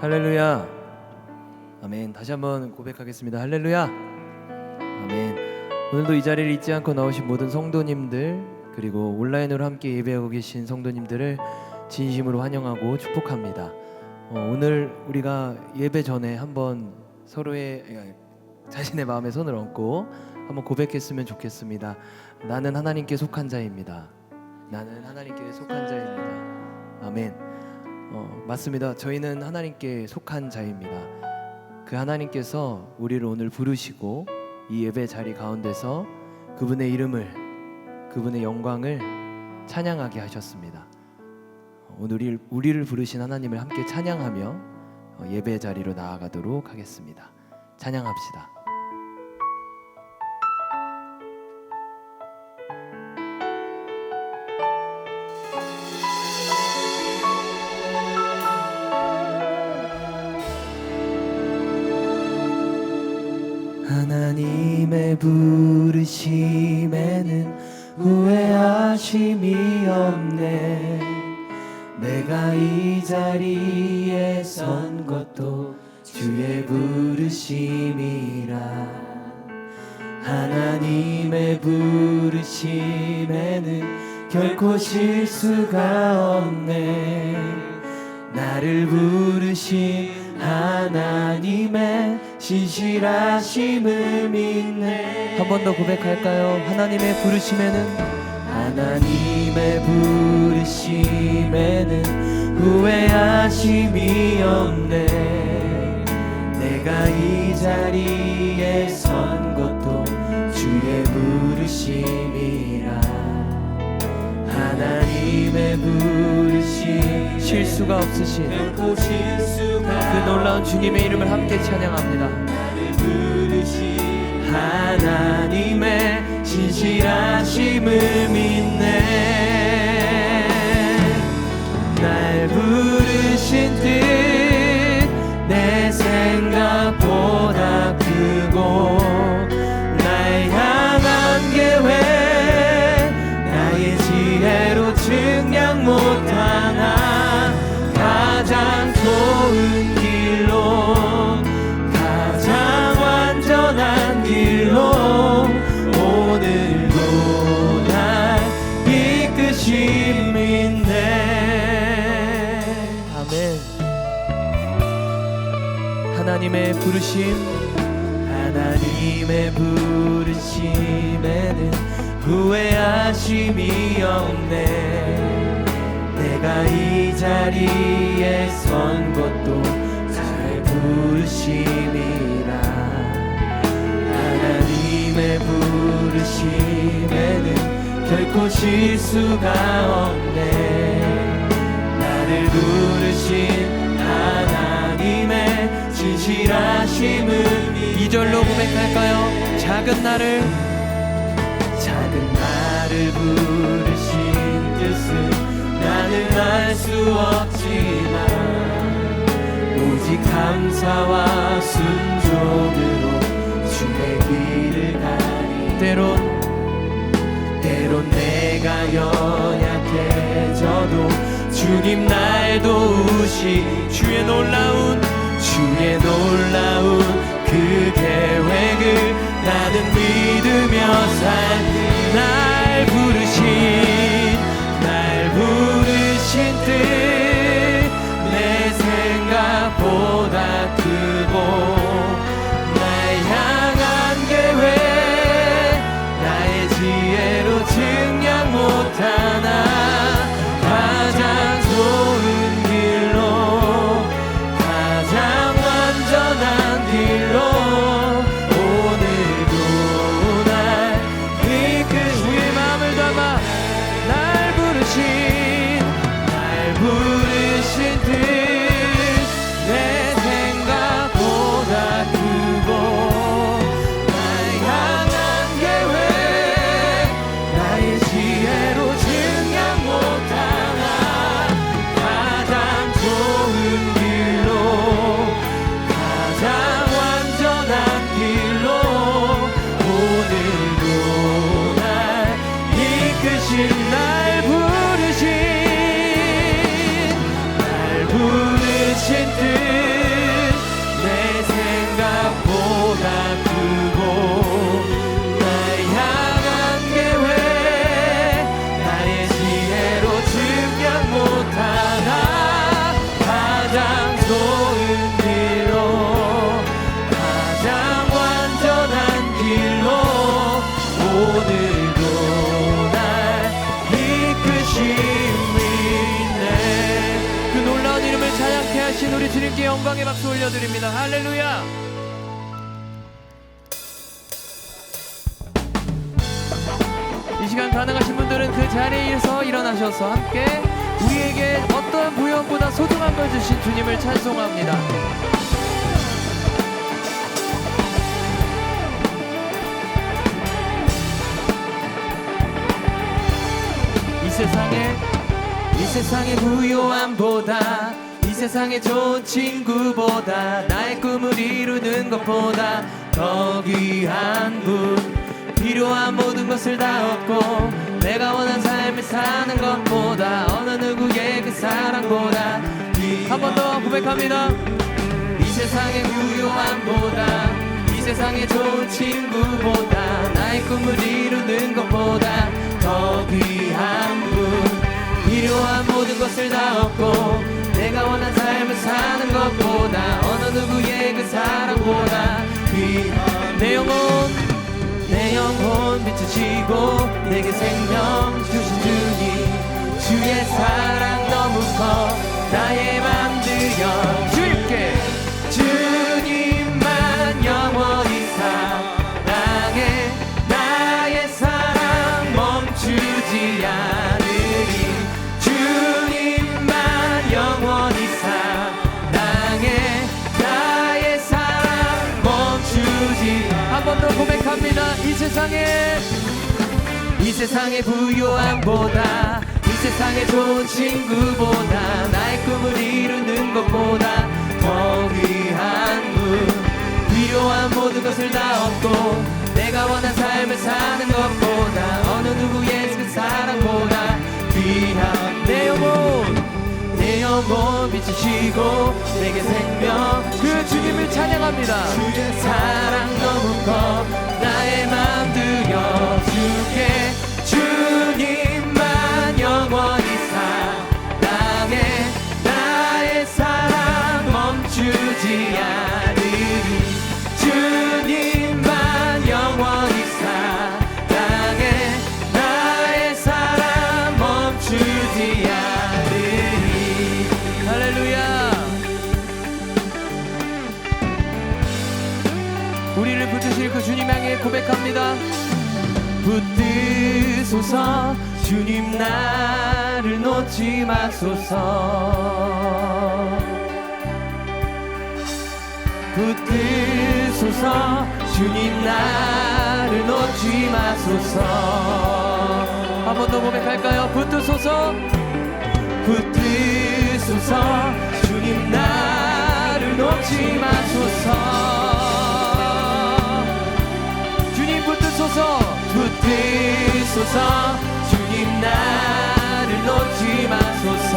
할렐루야. 아멘. 다시 한번 고백하겠습니다. 할렐루야. 아멘. 오늘도 이 자리를 잊지 않고 나오신 모든 성도님들, 그리고 온라인으로 함께 예배하고 계신 성도님들을 진심으로 환영하고 축복합니다. 오늘 우리가 예배 전에 한번 서로의 자신의 마음에 손을 얹고 한번 고백했으면 좋겠습니다. 나는 하나님께 속한 자입니다. 나는 하나님께 속한 자입니다. 아멘. 맞습니다. 저희는 하나님께 속한 자입니다. 그 하나님께서 우리를 오늘 부르시고 이 예배 자리 가운데서 그분의 이름을, 그분의 영광을 찬양하게 하셨습니다. 오늘 우리를 부르신 하나님을 함께 찬양하며 예배 자리로 나아가도록 하겠습니다. 찬양합시다. 하나님의 부르심에는 후회하심이 없네. 내가 이 자리에 선 것도 주의 부르심이라. 하나님의 부르심에는 결코 실수가 없네. 나를 부르신 하나님의 신실하심을 믿네. 한 번 더 고백할까요? 하나님의 부르심에는, 하나님의 부르심에는 후회하심이 없네. 내가 이 자리에 선 것도 주의 부르심이라. 하나님의 부르심, 실수가 없으신 그 놀라운 주님의 이름을 함께 찬양합니다. 나를 부르신 하나님의 신실하심을 믿네. 날 부르신 뜻 내 생각보다 크고, 날 향한 계획 나의 지혜로 증량 못하나. 가장 좋은 길로, 가장 완전한 길로 오늘도 날 이끄심 믿네. 아멘. 하나님의 부르심, 하나님의 부르심에는 후회하심이 없네. 내가 이 자리에 선 것도 잘 부르심이라. 하나님의 부르심에는 결코 실수가 없네. 나를 부르신 하나님의 신실하심을 2절로 고백할까요? 작은 나를 부르신 뜻은 나는 알 수 없지만, 오직 감사와 순종으로 주의 길을 가리. 때론 내가 연약해져도 주님 날 도우시. 주의 놀라운 그 계획을 나는 믿으며 살리. 날 부르신 뜻 내 생각보다 크고, 날 향한 계획 나의 지혜로 증량 못하나. 가장 좋은 길로, 가장 완전한 길로 오늘도 날 이끄시. 영광의 박수 올려드립니다. 할렐루야. 이 시간 가능하신 분들은 그 자리에서 일어나셔서 함께 우리에게 어떠한 부여보다 소중한 걸 주신 주님을 찬송합니다. 이 세상의 부요함보다, 이 세상의 좋은 친구보다, 나의 꿈을 이루는 것보다 더 귀한 분, 필요한 모든 것을 다 얻고 내가 원한 삶을 사는 것보다, 어느 누구의 그 사랑보다. 한 번 더 고백합니다. 이 세상의 부요함보다, 이 세상의 좋은 친구보다, 나의 꿈을 이루는 것보다 더 귀한 분, 필요한 모든 것을 다 얻고 내가 원한 삶을 사는 것보다, 어느 누구의 그 사랑보다 귀한. 내 영혼 비추시고 내게 생명 주신 주님, 주의 사랑 너무 커 나의 맘 들여 주님께, 주님만 영원히 사랑해, 나의 사랑 멈추지 않으리, 주님만 영원히 사랑해, 나의 사랑 멈추지. 한 번 더 고백합니다. 이 세상의 부요함보다, 이 세상의 좋은 친구보다, 나의 꿈을 이루는 것보다 더 귀한 분, 필요한 모든 것을 다 얻고 내가 원한 삶을 사는 것보다, 어느 누구의 그 사랑보다 귀한. 내 영혼 비추시고 내게 생명 그 주님을 찬양합니다. 주의 사랑 너무 커 나의 맘 들여줄게, 주님만 영원히 사랑해, 나의 사랑 멈추지 않으리, 주님만 영원히 사랑해, 나의 사랑 멈추지 않으리. 할렐루야. 우리를 붙드실 그 주님 향해 고백합니다. 붙드소서 주님 나를 놓지 마소서, 붙드소서 주님 나를 놓지 마소서. 한 번 더 고백할까요? 붙드소서, 붙드소서 주님 나를 놓지 마소서, 주님 붙드소서, 붙드소서 주님 나를 놓지 마소서.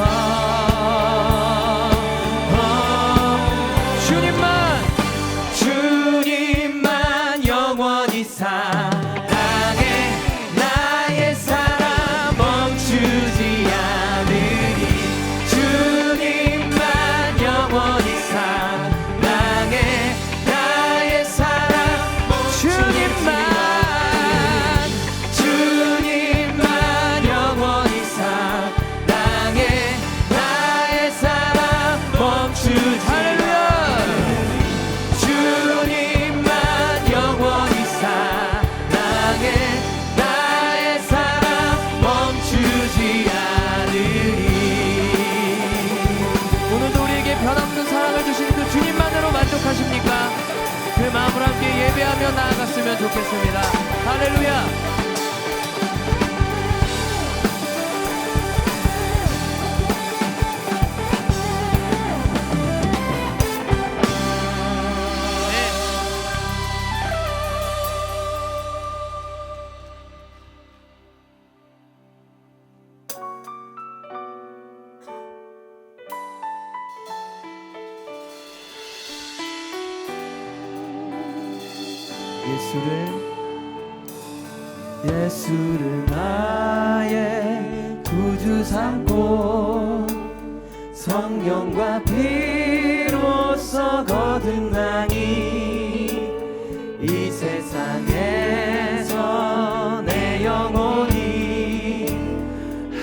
주님만 영원히 사랑해, 나의 사랑 멈추지 않으리, 주님만 영원히 사랑해, 나의 사랑 주님만 영원히 사랑해, 나의 사랑 멈추지. 할렐루야. 주님만 영원히 사랑해, 나의 사랑 멈추지 않으리. 오늘도 우리에게 변함없는 사랑을 주신 그 주님만으로 만족하십니까? 그 마음으로 함께 예배하며 나아갔으면 좋겠습니다. 할렐루야. 예수를 나의 구주 삼고 성령과 피로써 거듭나니, 이 세상에서 내 영혼이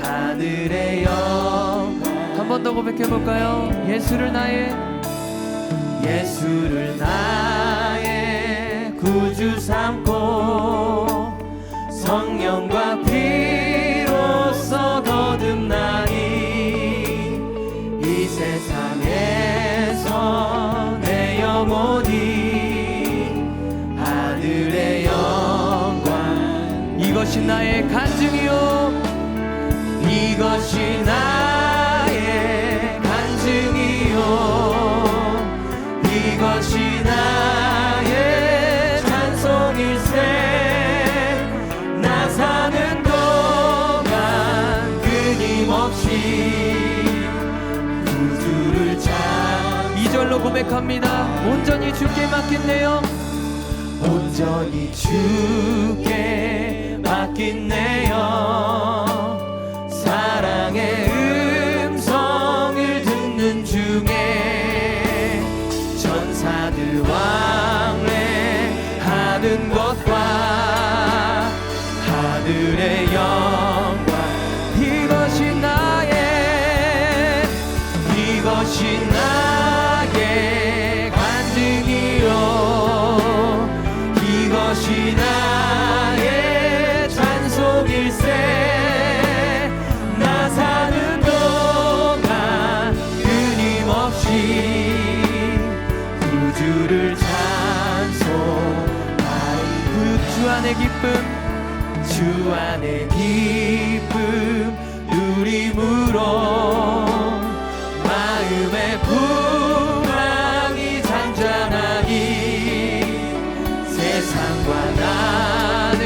하늘의 영광. 한 번 더 고백해볼까요? 예수를 나의 예수를 나의 구주 삼고 성령과 피로써 거듭나니 이 세상에서 내 영혼이 하늘의 영광 이것이 나의 간증이요 이것이 나의 간증이요 이것이 나의 찬송일세 나 사는 동안 끊임없이 구주를 찬 2절로 고백합니다. 온전히 주께 맡긴네요 온전히 주께 맡긴네요 사랑의 음성을 듣는 중에 천사들 왕래하는 것과 하늘의 영광 이것이 나의 간증이요 이것이 나의 찬송일세 나 사는 동안 끊임없이 구주를 찬송하리 주 안의 기쁨 누림으로 마음의 풍랑이 잔잔하니 세상과 나는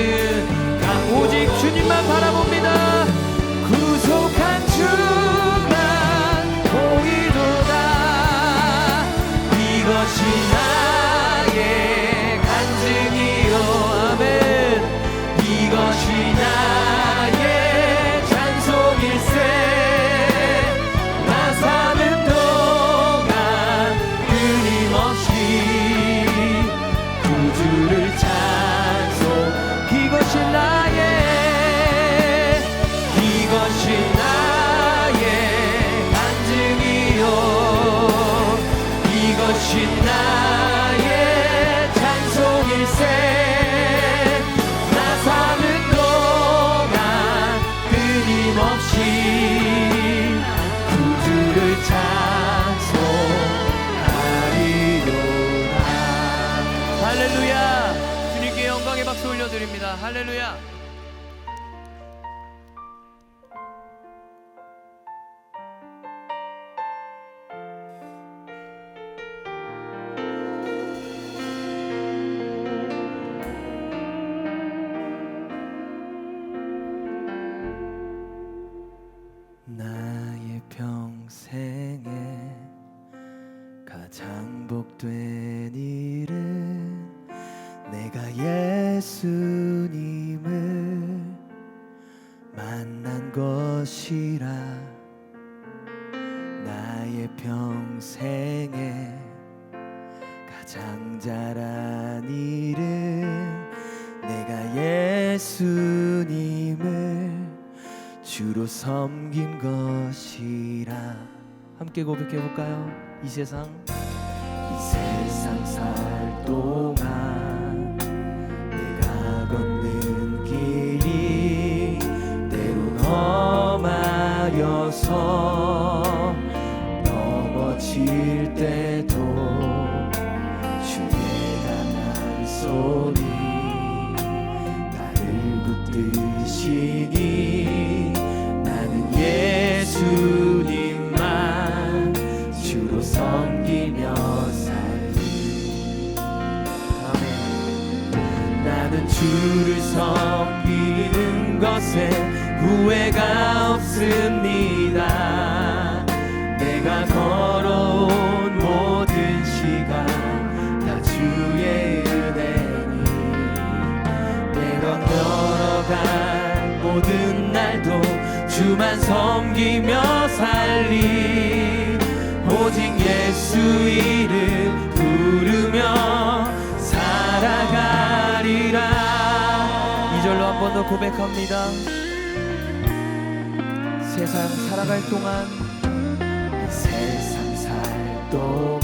오직 주님만 바라봅니다 구속한 주만 보이도다 이것이 나의 간증이요 아멘 이것이 나의 찬송일세 나 사는 동안 끊임없이 구주를 찬송 이것이 나의 간증이요 이것이 나의 찬송일세 나 사는 동안 끊임없이 구주를 찬송하리로다 할렐루야 주님께 영광의 박수 올려드립니다 할렐루야 나의 평생에 가장 복된 일은 내가 예수님을 만난 것이라 나의 평생에 가장 잘한 일은 내가 예수님을 주로 섬긴 것이라 함께 고백해볼까요? 이 세상 살 동안 내가 걷는 길이 때론 험하여서 넘어질 때도 주의 강한 손이 나를 붙드시니 나는 예수님만 주로 섬기며 살리 아멘 나는 주를 섬기는 것에 후회가 없습니다 내가 걸어온 모든 시간 다 주의 은혜니 내가 걸어간 모든 날도 주만 섬기며 살리 오직 예수 이름 부르며 살아가리라 2절로 한 번 더 고백합니다 세상 살아갈 동안 살 동안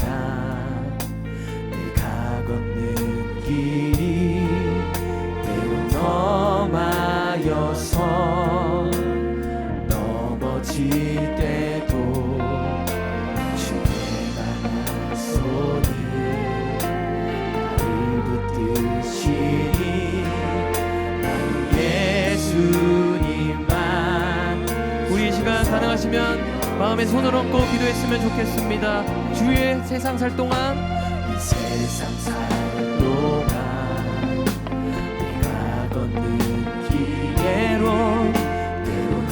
통하여서 넘어질 때도 주의 강한 손이 나를 붙드시니 나는 예수님만. 우리 이 시간 가능하시면 마음에 손을 얹고 기도했으면 좋겠습니다. 주의 세상 살 동안, 이 세상 살 동안 내가 걷는 길에로 때론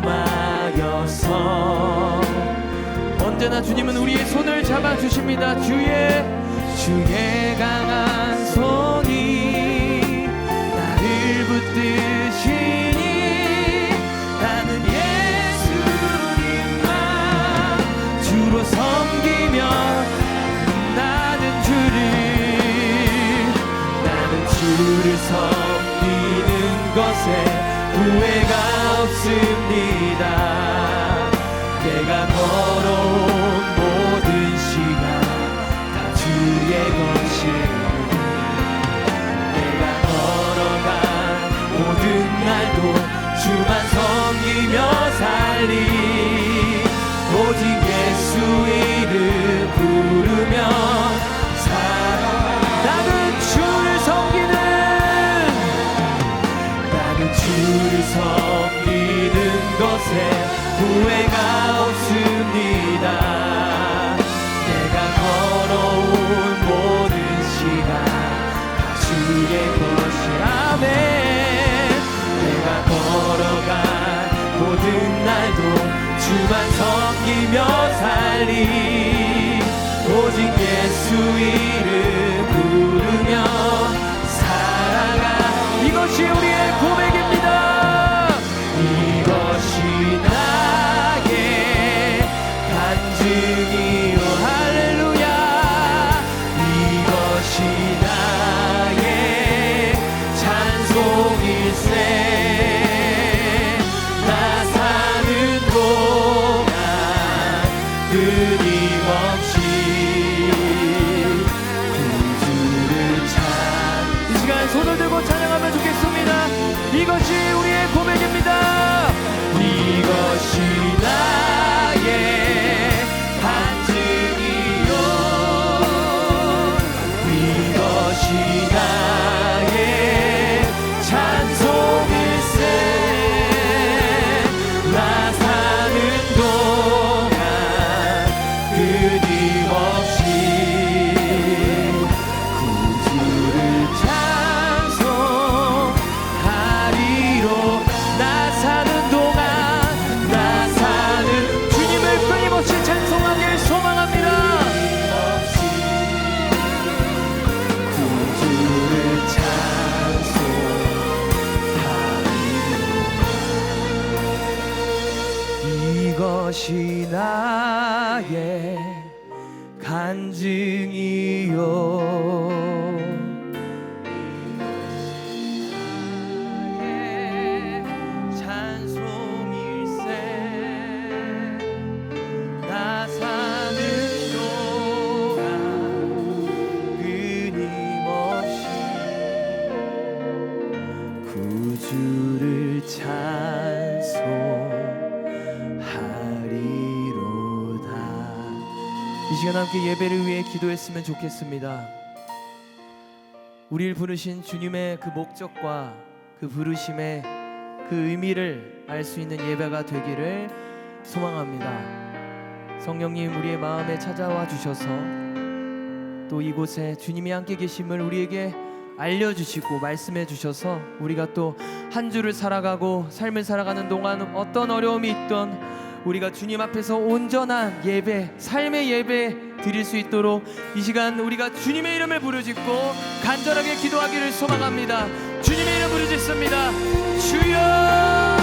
험하여서 언제나 주님은 우리의 손을 잡아주십니다. 주의 강한 손이 나를 붙드시니 나는 예수님만 주로 섬기며 나는 주를 섬기는 것에 후회가 없습니다. 내가 걸어온 모든 시간 다 주의 것이니 내가 걸어간 모든 날도 주만 섬기며 살리 오직 예수 이름 부르며 살아가. 나는 주를 섬기는 것에 후회가 없습니다. 내가 걸어온 모든 시간 다 주의 것이 아멘. 내가 걸어간 모든 날도 주만 섬기며 살리 오직 예수 이름 부르며 살아가. 이것이 우리의 고백입니다. 이것이 나의 간증이요 할렐루야. 이것이 나의 찬송일세. 나 사는 동안 끊임없이 구주를 이 시간 손을 들고 찬양하면 좋겠습니다. 이것이 우리의 고백입니다. 이것이 나의 간증이요 이것이 나의 찬송일세. 나 사는 동안 끊임없이 구주를 찬송하리로. 나 사는 동안 나 사는 주님을 끊임없이 찬송하길 소망합니다. 구주를 찬송하리로. 이것이 나의 간증이요 주를 찬송하리로다. 이 시간 함께 예배를 위해 기도했으면 좋겠습니다. 우리를 부르신 주님의 그 목적과 그 부르심의 그 의미를 알 수 있는 예배가 되기를 소망합니다. 성령님 우리의 마음에 찾아와 주셔서 또 이곳에 주님이 함께 계심을 우리에게 알려주시고 말씀해 주셔서 우리가 또 한 주를 살아가고 삶을 살아가는 동안 어떤 어려움이 있던 우리가 주님 앞에서 온전한 예배, 삶의 예배 드릴 수 있도록 이 시간 우리가 주님의 이름을 부르짖고 간절하게 기도하기를 소망합니다. 주님의 이름 부르짖습니다. 주여.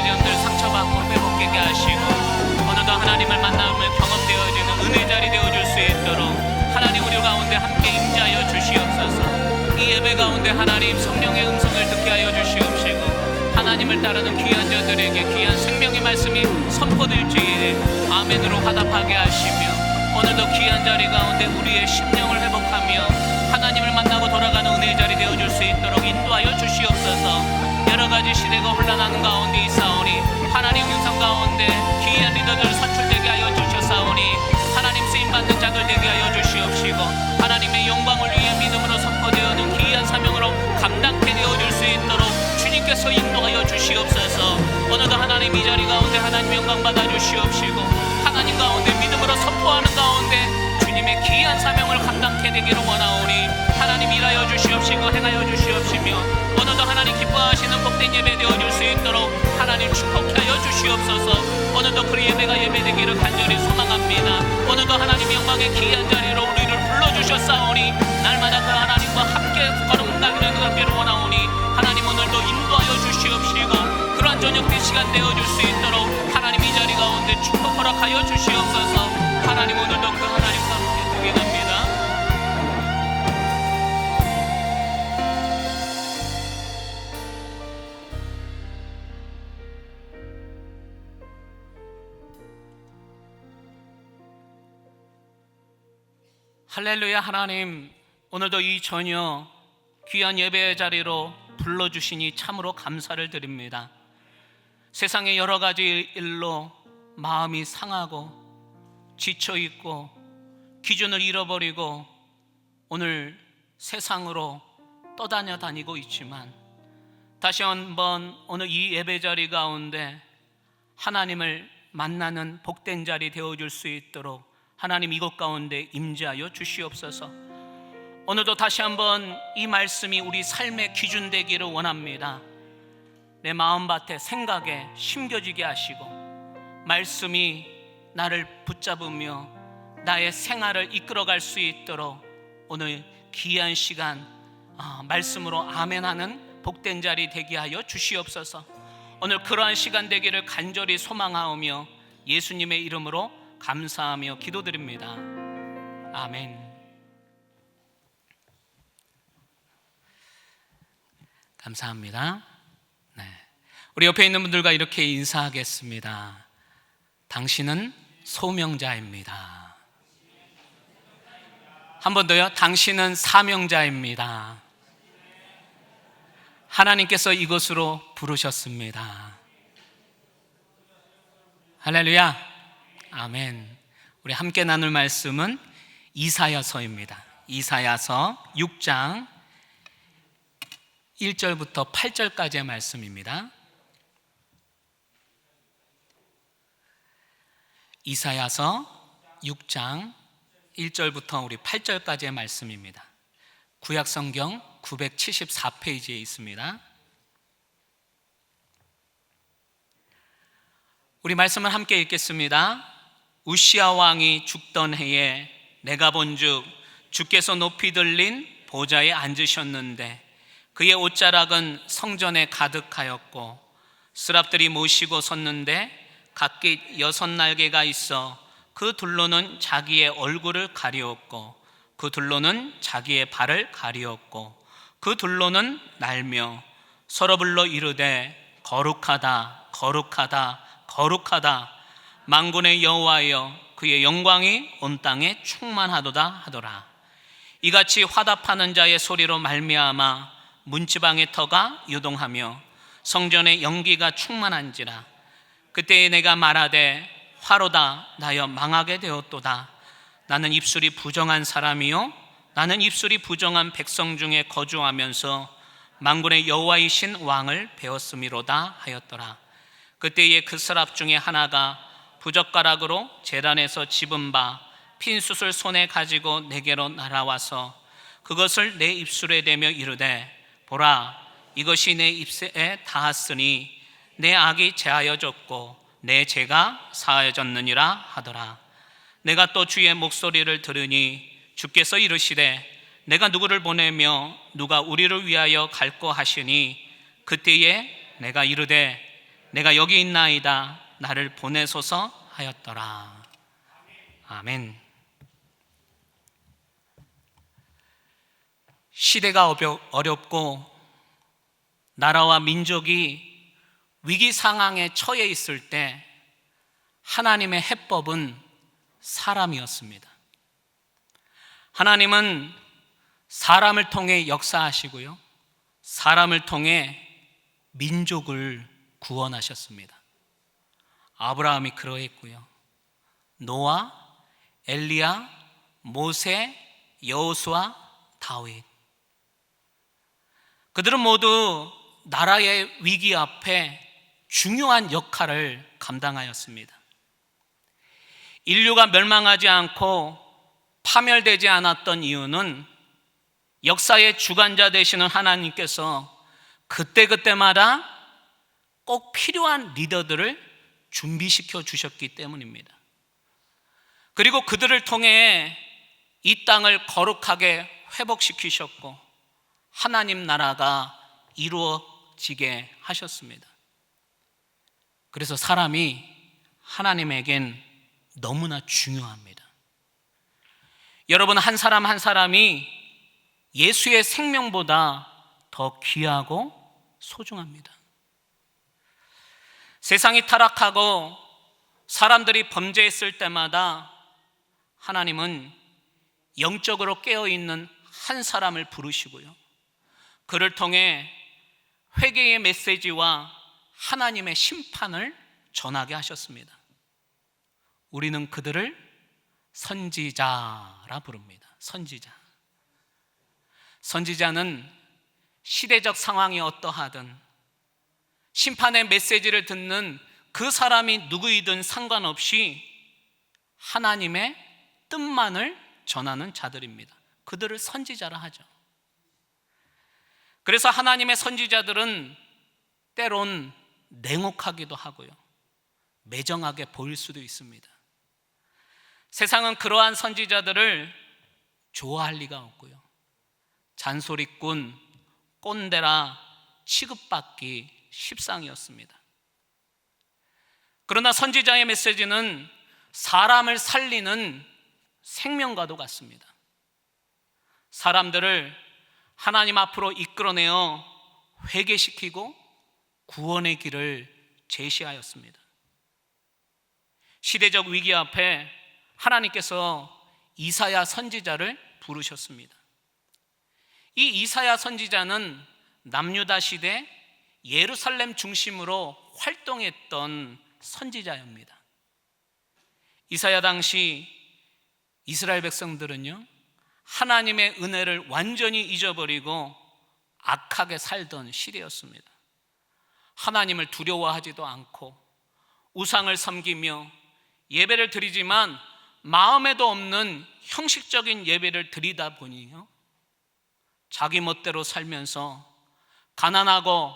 의견들 상처받고 회복되게 하시고 오늘도 하나님을 만남을 경험되어지는 은혜 자리 되어줄 수 있도록 하나님 우리 가운데 함께 임재하여 주시옵소서. 이 예배 가운데 하나님 성령의 음성을 듣게 하여 주시옵시고 하나님을 따르는 귀한 자들에게 귀한 생명의 말씀이 선포될지에 아멘으로 화답하게 하시며 오늘도 귀한 자리 가운데 우리의 심령을 회복하며 하나님을 만나고 돌아가는 은혜의 자리 되어줄 수 있도록 인도하여 주시옵소서. 여러가지 시대가 혼란하는 가운데 있사오니 하나님 영상 가운데 귀한 리더들 선출되게 하여 주셨사오니 하나님 쓰임받는 자들 되게 하여 주시옵시고 하나님의 영광을 위해 믿음으로 선포되어는 귀한 사명으로 감당케 되어줄 수 있도록 주님께서 인도하여 주시옵소서. 오늘도 하나님 이 자리 가운데 하나님 영광 받아 주시옵시고 하나님 가운데 믿음으로 선포하는 가운데 주님의 귀한 사명을 감당케 되기를 원하오니 하나님 일하여 주시옵시고 행하여 주시옵시며 오늘도 하나님 기뻐하시는 복된 예배 되어줄 수 있도록 하나님 축복케 하여 주시옵소서. 오늘도 그 예배가 예배되기를 간절히 소망합니다. 오늘도 하나님 영광의 귀한 자리로 우리를 불러주셨사오니 날마다 그 하나님과 함께 걸어간다기를 그렇게를 원하오니 하나님 오늘도 인도하여 주시옵시고 그러한 저녁 때 시간 되어줄 수 있도록 하나님 이 자리 가운데 축복 허락하여 주시옵소서. 하나님 오늘도 그 하나님과 함께 동행합니다. 할렐루야. 하나님 오늘도 이 저녁 귀한 예배의 자리로 불러주시니 참으로 감사를 드립니다. 세상의 여러 가지 일로 마음이 상하고 지쳐있고 기준을 잃어버리고 오늘 세상으로 떠다녀 다니고 있지만 다시 한번 오늘 이 예배 자리 가운데 하나님을 만나는 복된 자리 되어줄 수 있도록 하나님 이곳 가운데 임재하여 주시옵소서. 오늘도 다시 한번 이 말씀이 우리 삶의 기준 되기를 원합니다. 내 마음밭에 생각에 심겨지게 하시고 말씀이 나를 붙잡으며 나의 생활을 이끌어갈 수 있도록 오늘 귀한 시간 말씀으로 아멘하는 복된 자리 되게 하여 주시옵소서. 오늘 그러한 시간 되기를 간절히 소망하오며 예수님의 이름으로 감사하며 기도드립니다. 아멘. 감사합니다. 네. 우리 옆에 있는 분들과 이렇게 인사하겠습니다. 당신은 소명자입니다. 한 번 더요. 당신은 사명자입니다. 하나님께서 이곳으로 부르셨습니다. 할렐루야. 아멘. 우리 함께 나눌 말씀은 이사야서입니다. 이사야서 6장 1절부터 8절까지의 말씀입니다. 이사야서 6장 1절부터 우리 8절까지의 말씀입니다. 구약성경 974페이지에 있습니다. 우리 말씀을 함께 읽겠습니다. 우시야 왕이 죽던 해에 내가 본즉 주께서 높이 들린 보좌에 앉으셨는데 그의 옷자락은 성전에 가득하였고 스랍들이 모시고 섰는데 각기 6날개가 있어 그 둘로는 자기의 얼굴을 가리었고 그 둘로는 자기의 발을 가리었고 그 둘로는 날며 서로 불러 이르되 거룩하다 거룩하다 거룩하다 만군의 여호와여 그의 영광이 온 땅에 충만하도다 하더라. 이같이 화답하는 자의 소리로 말미암아 문지방의 터가 요동하며 성전의 연기가 충만한지라. 그때에 내가 말하되 화로다 나여 망하게 되었도다. 나는 입술이 부정한 사람이요 나는 입술이 부정한 백성 중에 거주하면서 만군의 여호와이신 왕을 배웠음이로다 하였더라. 그때에 그 스랍 중에 하나가 부젓가락으로 제단에서 집은 바 핀숯을 손에 가지고 내게로 날아와서 그것을 내 입술에 대며 이르되 보라 이것이 내 입에 닿았으니 내 악이 제하여졌고 내 죄가 사하여졌느니라 하더라. 내가 또 주의 목소리를 들으니 주께서 이르시되 내가 누구를 보내며 누가 우리를 위하여 갈꼬 하시니 그때에 내가 이르되 내가 여기 있나이다. 나를 보내소서 하였더라. 아멘. 시대가 어렵고 나라와 민족이 위기 상황에 처해 있을 때 하나님의 해법은 사람이었습니다. 하나님은 사람을 통해 역사하시고요, 사람을 통해 민족을 구원하셨습니다. 아브라함이 그러했고요, 노아, 엘리야, 모세, 여호수아, 다윗, 그들은 모두 나라의 위기 앞에 중요한 역할을 감당하였습니다. 인류가 멸망하지 않고 파멸되지 않았던 이유는 역사의 주관자 되시는 하나님께서 그때그때마다 꼭 필요한 리더들을 준비시켜 주셨기 때문입니다. 그리고 그들을 통해 이 땅을 거룩하게 회복시키셨고 하나님 나라가 이루어지게 하셨습니다. 그래서 사람이 하나님에겐 너무나 중요합니다. 여러분, 한 사람 한 사람이 예수의 생명보다 더 귀하고 소중합니다. 세상이 타락하고 사람들이 범죄했을 때마다 하나님은 영적으로 깨어있는 한 사람을 부르시고요, 그를 통해 회개의 메시지와 하나님의 심판을 전하게 하셨습니다. 우리는 그들을 선지자라 부릅니다. 선지자는 시대적 상황이 어떠하든 심판의 메시지를 듣는 그 사람이 누구이든 상관없이 하나님의 뜻만을 전하는 자들입니다. 그들을 선지자라 하죠. 그래서 하나님의 선지자들은 때론 냉혹하기도 하고요, 매정하게 보일 수도 있습니다. 세상은 그러한 선지자들을 좋아할 리가 없고요, 잔소리꾼, 꼰대라 취급받기 십상이었습니다. 그러나 선지자의 메시지는 사람을 살리는 생명과도 같습니다. 사람들을 하나님 앞으로 이끌어내어 회개시키고 구원의 길을 제시하였습니다. 시대적 위기 앞에 하나님께서 이사야 선지자를 부르셨습니다. 이 이사야 선지자는 남유다 시대 예루살렘 중심으로 활동했던 선지자입니다. 이사야 당시 이스라엘 백성들은요, 하나님의 은혜를 완전히 잊어버리고 악하게 살던 시대였습니다. 하나님을 두려워하지도 않고 우상을 섬기며 예배를 드리지만 마음에도 없는 형식적인 예배를 드리다 보니요, 자기 멋대로 살면서 가난하고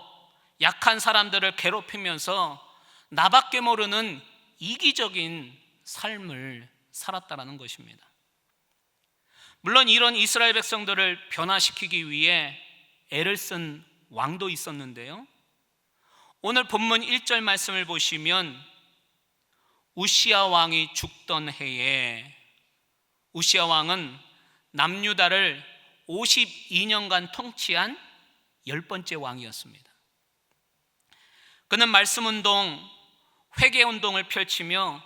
약한 사람들을 괴롭히면서 나밖에 모르는 이기적인 삶을 살았다라는 것입니다. 물론 이런 이스라엘 백성들을 변화시키기 위해 애를 쓴 왕도 있었는데요, 오늘 본문 1절 말씀을 보시면 우시야 왕이 죽던 해에, 우시야 왕은 남유다를 52년간 통치한 10번째 왕이었습니다. 그는 말씀운동, 회개운동을 펼치며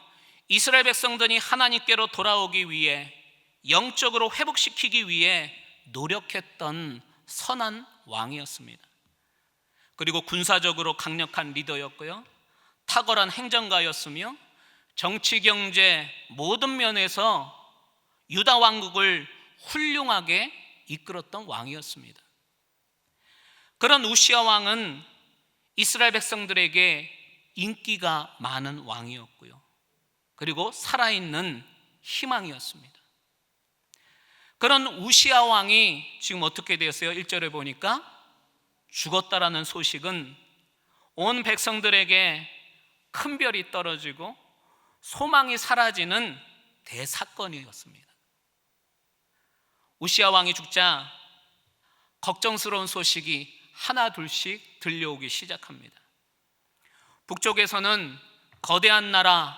이스라엘 백성들이 하나님께로 돌아오기 위해, 영적으로 회복시키기 위해 노력했던 선한 왕이었습니다. 그리고 군사적으로 강력한 리더였고요, 탁월한 행정가였으며 정치, 경제 모든 면에서 유다 왕국을 훌륭하게 이끌었던 왕이었습니다. 그런 우시야 왕은 이스라엘 백성들에게 인기가 많은 왕이었고요, 그리고 살아있는 희망이었습니다. 그런 우시야 왕이 지금 어떻게 되었어요? 1절에 보니까 죽었다라는 소식은 온 백성들에게 큰 별이 떨어지고 소망이 사라지는 대사건이었습니다. 우시야 왕이 죽자 걱정스러운 소식이 하나 둘씩 들려오기 시작합니다. 북쪽에서는 거대한 나라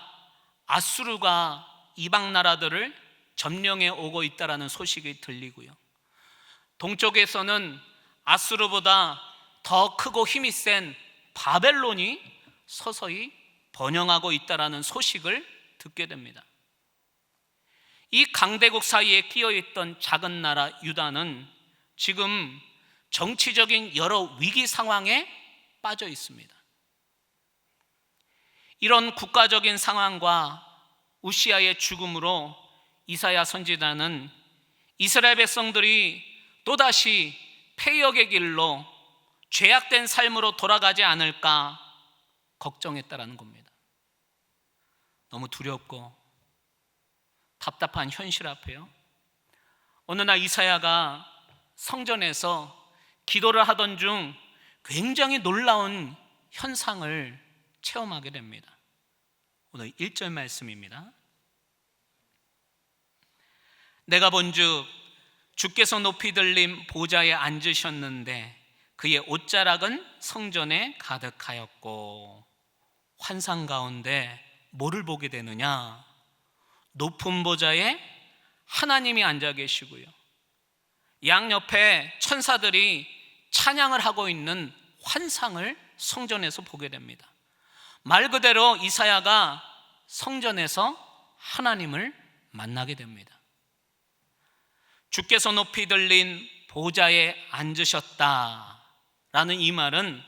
아수르가 이방 나라들을 점령해 오고 있다는 소식이 들리고요. 동쪽에서는 아수르보다 더 크고 힘이 센 바벨론이 서서히 번영하고 있다는 소식을 듣게 됩니다. 이 강대국 사이에 끼어있던 작은 나라 유다는 지금 정치적인 여러 위기 상황에 빠져 있습니다. 이런 국가적인 상황과 우시아의 죽음으로 이사야 선지자는 이스라엘 백성들이 또다시 패역의 길로 죄악된 삶으로 돌아가지 않을까 걱정했다라는 겁니다. 너무 두렵고 답답한 현실 앞에요, 어느 날 이사야가 성전에서 기도를 하던 중 굉장히 놀라운 현상을 체험하게 됩니다. 오늘 1절 말씀입니다. 내가 본즉 주께서 높이 들린 보좌에 앉으셨는데 그의 옷자락은 성전에 가득하였고, 환상 가운데 뭐를 보게 되느냐? 높은 보좌에 하나님이 앉아 계시고요, 양옆에 천사들이 찬양을 하고 있는 환상을 성전에서 보게 됩니다. 말 그대로 이사야가 성전에서 하나님을 만나게 됩니다. 주께서 높이 들린 보좌에 앉으셨다라는 이 말은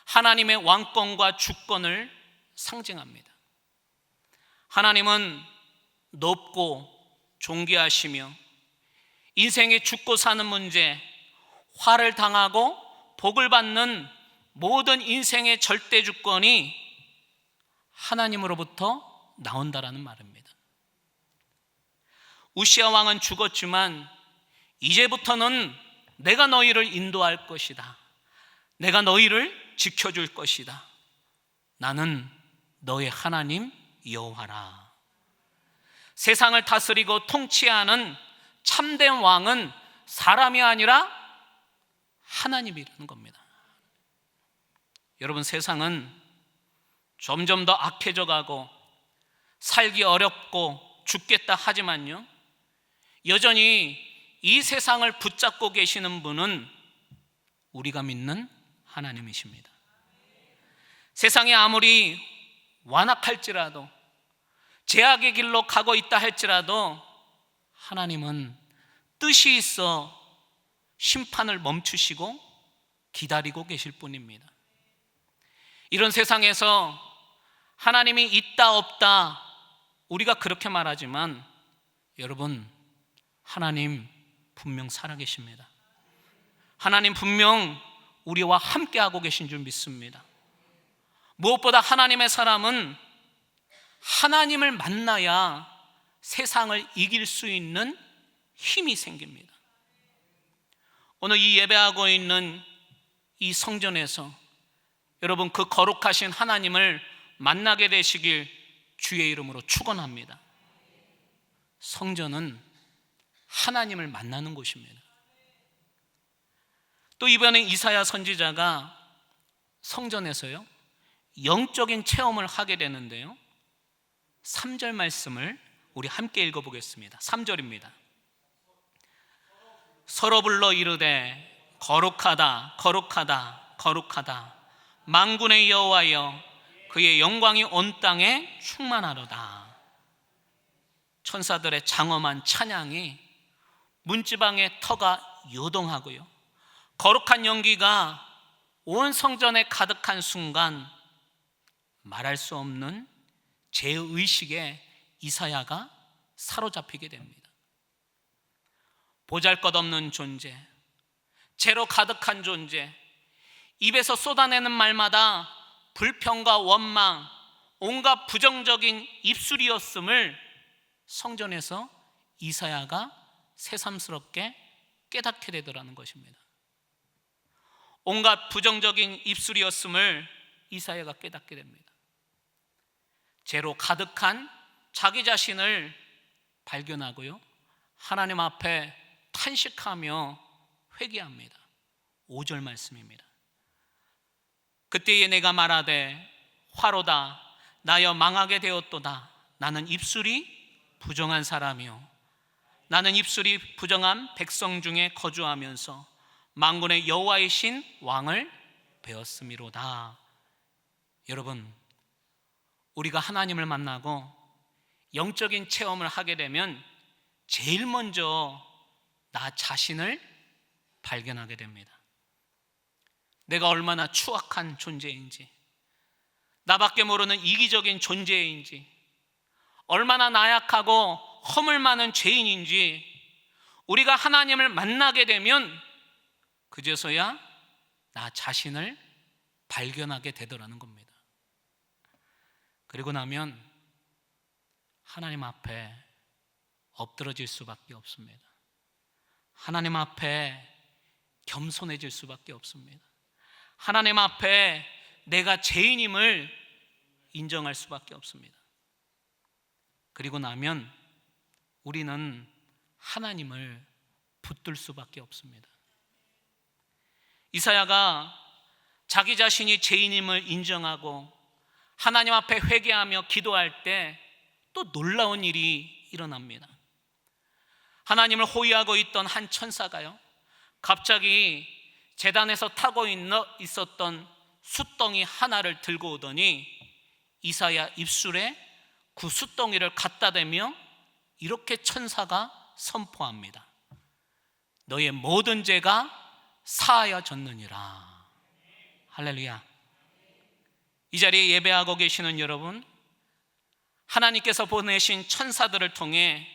하나님의 왕권과 주권을 상징합니다. 하나님은 높고 존귀하시며 인생에 죽고 사는 문제, 화를 당하고 복을 받는 모든 인생의 절대 주권이 하나님으로부터 나온다라는 말입니다. 우시아 왕은 죽었지만 이제부터는 내가 너희를 인도할 것이다. 내가 너희를 지켜줄 것이다. 나는 너의 하나님 여호와라. 세상을 다스리고 통치하는 참된 왕은 사람이 아니라 하나님이라는 겁니다. 여러분, 세상은 점점 더 악해져 가고 살기 어렵고 죽겠다 하지만요, 여전히 이 세상을 붙잡고 계시는 분은 우리가 믿는 하나님이십니다. 세상이 아무리 완악할지라도, 죄악의 길로 가고 있다 할지라도 하나님은 뜻이 있어 심판을 멈추시고 기다리고 계실 뿐입니다. 이런 세상에서 하나님이 있다 없다 우리가 그렇게 말하지만, 여러분, 하나님 분명 살아계십니다. 하나님 분명 우리와 함께하고 계신 줄 믿습니다. 무엇보다 하나님의 사람은 하나님을 만나야 세상을 이길 수 있는 힘이 생깁니다. 오늘 이 예배하고 있는 이 성전에서 여러분, 그 거룩하신 하나님을 만나게 되시길 주의 이름으로 축원합니다. 성전은 하나님을 만나는 곳입니다. 또 이번에 이사야 선지자가 성전에서요, 영적인 체험을 하게 되는데요, 3절 말씀을 우리 함께 읽어보겠습니다. 3절입니다. 서로 불러 이르되 거룩하다 거룩하다 거룩하다 만군의 여호와여, 그의 영광이 온 땅에 충만하로다. 천사들의 장엄한 찬양이 문지방의 터가 요동하고요, 거룩한 연기가 온 성전에 가득한 순간 말할 수 없는 죄의식에 이사야가 사로잡히게 됩니다. 보잘것없는 존재, 죄로 가득한 존재, 입에서 쏟아내는 말마다 불평과 원망, 온갖 부정적인 입술이었음을 성전에서 이사야가 새삼스럽게 깨닫게 되더라는 것입니다. 온갖 부정적인 입술이었음을 이사야가 깨닫게 됩니다. 죄로 가득한 자기 자신을 발견하고요, 하나님 앞에 탄식하며 회개합니다. 5절 말씀입니다. 그때에 내가 말하되 화로다. 나여 망하게 되었도다. 나는 입술이 부정한 사람이요, 나는 입술이 부정한 백성 중에 거주하면서 만군의 여호와이신 왕을 배웠음이로다. 여러분, 우리가 하나님을 만나고 영적인 체험을 하게 되면 제일 먼저 나 자신을 발견하게 됩니다. 내가 얼마나 추악한 존재인지, 나밖에 모르는 이기적인 존재인지, 얼마나 나약하고 허물 많은 죄인인지 우리가 하나님을 만나게 되면 그제서야 나 자신을 발견하게 되더라는 겁니다. 그리고 나면 하나님 앞에 엎드러질 수밖에 없습니다. 하나님 앞에 겸손해질 수밖에 없습니다. 하나님 앞에 내가 죄인임을 인정할 수밖에 없습니다. 그리고 나면 우리는 하나님을 붙들 수밖에 없습니다. 이사야가 자기 자신이 죄인임을 인정하고 하나님 앞에 회개하며 기도할 때 또 놀라운 일이 일어납니다. 하나님을 호위하고 있던 한 천사가요, 갑자기 제단에서 타고 있었던 숫덩이 하나를 들고 오더니 이사야 입술에 그 숫덩이를 갖다 대며 이렇게 천사가 선포합니다. 너의 모든 죄가 사하여졌느니라. 할렐루야. 이 자리에 예배하고 계시는 여러분, 하나님께서 보내신 천사들을 통해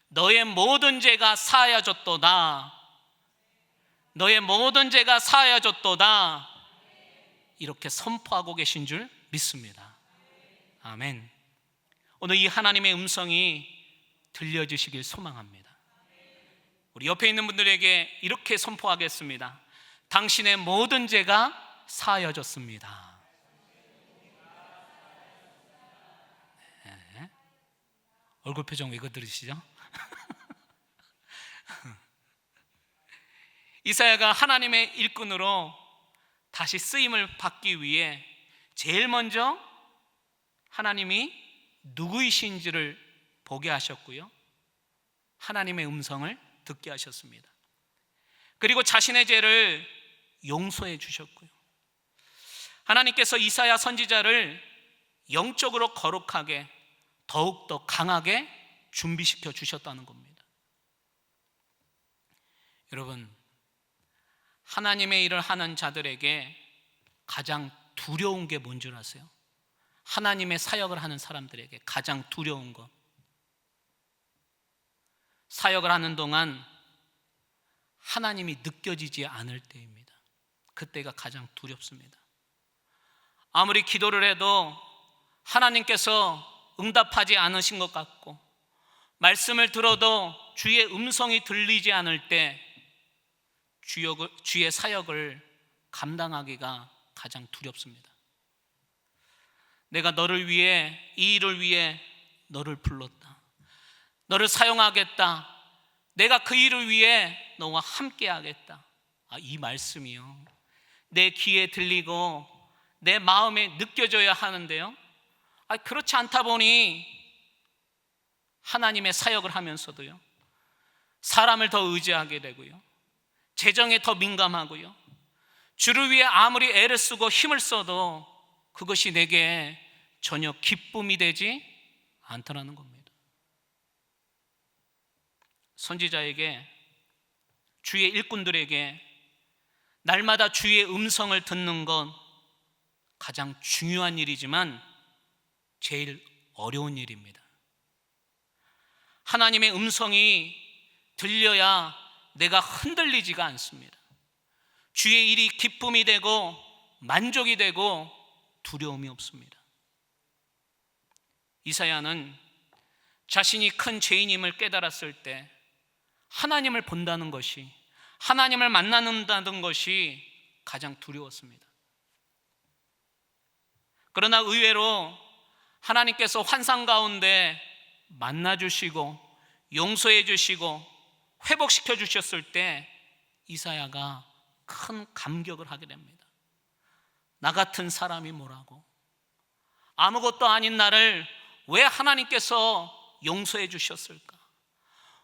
너의 모든 죄가 사하여졌도다, 너의 모든 죄가 사하여졌도다, 이렇게 선포하고 계신 줄 믿습니다. 아멘. 오늘 이 하나님의 음성이 들려주시길 소망합니다. 우리 옆에 있는 분들에게 이렇게 선포하겠습니다. 당신의 모든 죄가 사하여졌습니다. 네. 얼굴 표정 왜 그러시죠? 이사야가 하나님의 일꾼으로 다시 쓰임을 받기 위해 제일 먼저 하나님이 누구이신지를 보게 하셨고요, 하나님의 음성을 듣게 하셨습니다. 그리고 자신의 죄를 용서해 주셨고요, 하나님께서 이사야 선지자를 영적으로 거룩하게 더욱더 강하게 준비시켜 주셨다는 겁니다. 여러분, 하나님의 일을 하는 자들에게 가장 두려운 게 뭔 줄 아세요? 하나님의 사역을 하는 사람들에게 가장 두려운 것, 사역을 하는 동안 하나님이 느껴지지 않을 때입니다. 그때가 가장 두렵습니다. 아무리 기도를 해도 하나님께서 응답하지 않으신 것 같고, 말씀을 들어도 주의 음성이 들리지 않을 때 주의 사역을 감당하기가 가장 두렵습니다. 내가 너를 위해, 이 일을 위해 너를 불렀다, 너를 사용하겠다, 내가 그 일을 위해 너와 함께 하겠다, 이 말씀이요, 내 귀에 들리고 내 마음에 느껴져야 하는데요, 그렇지 않다 보니 하나님의 사역을 하면서도요, 사람을 더 의지하게 되고요, 재정에 더 민감하고요, 주를 위해 아무리 애를 쓰고 힘을 써도 그것이 내게 전혀 기쁨이 되지 않더라는 겁니다. 선지자에게, 주의 일꾼들에게 날마다 주의 음성을 듣는 건 가장 중요한 일이지만 제일 어려운 일입니다. 하나님의 음성이 들려야 내가 흔들리지가 않습니다. 주의 일이 기쁨이 되고 만족이 되고 두려움이 없습니다. 이사야는 자신이 큰 죄인임을 깨달았을 때 하나님을 본다는 것이, 하나님을 만나는다는 것이 가장 두려웠습니다. 그러나 의외로 하나님께서 환상 가운데 만나주시고 용서해 주시고 회복시켜 주셨을 때 이사야가 큰 감격을 하게 됩니다. 나 같은 사람이 뭐라고, 아무것도 아닌 나를 왜 하나님께서 용서해 주셨을까?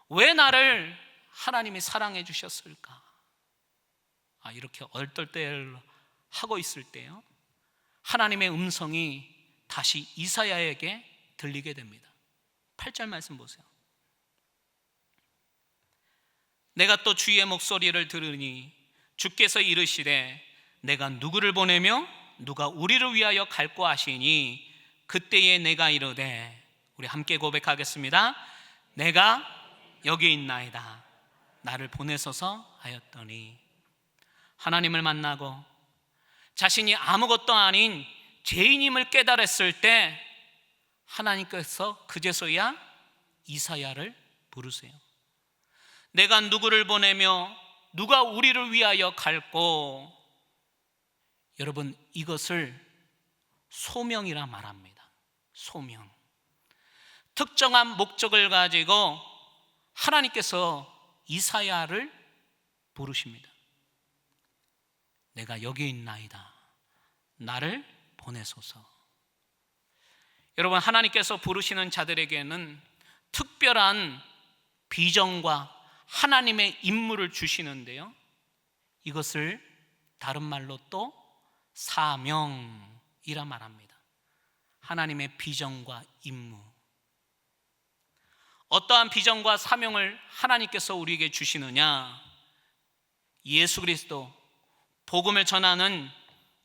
왜 나를 하나님이 사랑해 주셨을까? 이렇게 얼떨떨 하고 있을 때요, 하나님의 음성이 다시 이사야에게 들리게 됩니다. 8절 말씀 보세요. 내가 또 주의 목소리를 들으니 주께서 이르시되 내가 누구를 보내며 누가 우리를 위하여 갈고 하시니 그때에 내가 이르되, 우리 함께 고백하겠습니다. 내가 여기 있나이다. 나를 보내소서 하였더니, 하나님을 만나고 자신이 아무것도 아닌 죄인임을 깨달았을 때 하나님께서 그제서야 이사야를 부르세요. 내가 누구를 보내며 누가 우리를 위하여 갈고, 여러분, 이것을 소명이라 말합니다. 소명. 특정한 목적을 가지고 하나님께서 이사야를 부르십니다. 내가 여기 있나이다. 나를 보내소서. 여러분, 하나님께서 부르시는 자들에게는 특별한 비전과 하나님의 임무를 주시는데요, 이것을 다른 말로 또 사명이라 말합니다. 하나님의 비전과 임무. 어떠한 비전과 사명을 하나님께서 우리에게 주시느냐? 예수 그리스도 복음을 전하는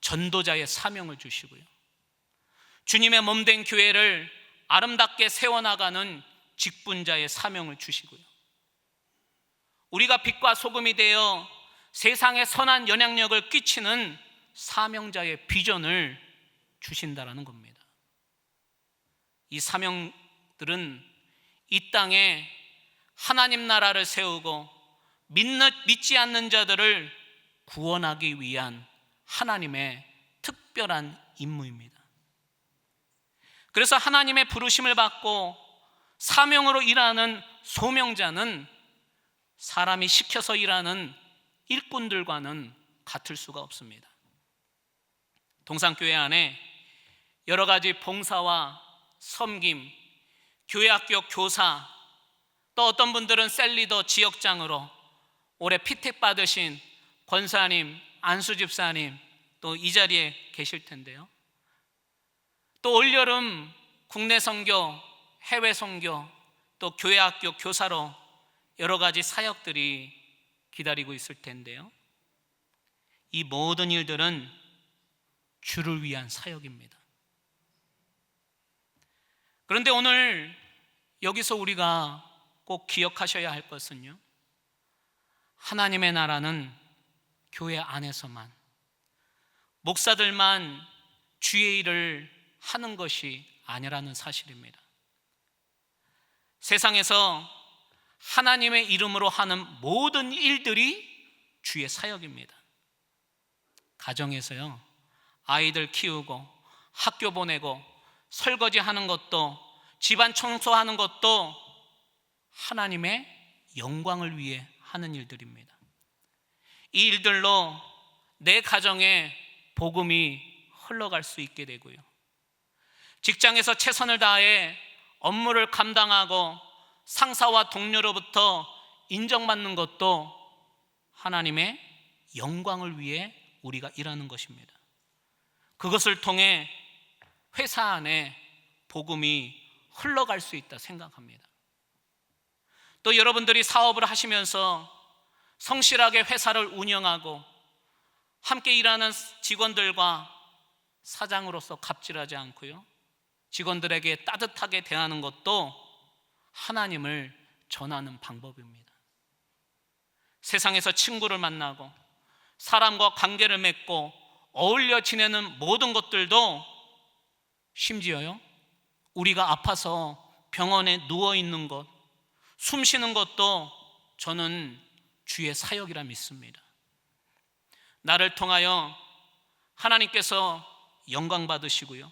전도자의 사명을 주시고요, 주님의 몸된 교회를 아름답게 세워나가는 직분자의 사명을 주시고요, 우리가 빛과 소금이 되어 세상에 선한 영향력을 끼치는 사명자의 비전을 주신다라는 겁니다. 이 사명들은 이 땅에 하나님 나라를 세우고 믿지 않는 자들을 구원하기 위한 하나님의 특별한 임무입니다. 그래서 하나님의 부르심을 받고 사명으로 일하는 소명자는 사람이 시켜서 일하는 일꾼들과는 같을 수가 없습니다. 동산교회 안에 여러 가지 봉사와 섬김, 교회학교 교사, 또 어떤 분들은 셀리더 지역장으로 올해 피택 받으신 권사님, 안수 집사님 또 이 자리에 계실 텐데요, 또 올여름 국내 선교, 해외 선교, 또 교회학교 교사로 여러 가지 사역들이 기다리고 있을 텐데요, 이 모든 일들은 주를 위한 사역입니다. 그런데 오늘 여기서 우리가 꼭 기억하셔야 할 것은요, 하나님의 나라는 교회 안에서만, 목사들만 주의 일을 하는 것이 아니라는 사실입니다. 세상에서 하나님의 이름으로 하는 모든 일들이 주의 사역입니다. 가정에서요, 아이들 키우고 학교 보내고 설거지 하는 것도, 집안 청소하는 것도 하나님의 영광을 위해 하는 일들입니다. 이 일들로 내 가정에 복음이 흘러갈 수 있게 되고요, 직장에서 최선을 다해 업무를 감당하고 상사와 동료로부터 인정받는 것도 하나님의 영광을 위해 우리가 일하는 것입니다. 그것을 통해 회사 안에 복음이 흘러갈 수 있다 생각합니다. 또 여러분들이 사업을 하시면서 성실하게 회사를 운영하고 함께 일하는 직원들과 사장으로서 갑질하지 않고요, 직원들에게 따뜻하게 대하는 것도 하나님을 전하는 방법입니다. 세상에서 친구를 만나고 사람과 관계를 맺고 어울려 지내는 모든 것들도, 심지어요, 우리가 아파서 병원에 누워 있는 것, 숨 쉬는 것도 저는 주의 사역이라 믿습니다. 나를 통하여 하나님께서 영광 받으시고요,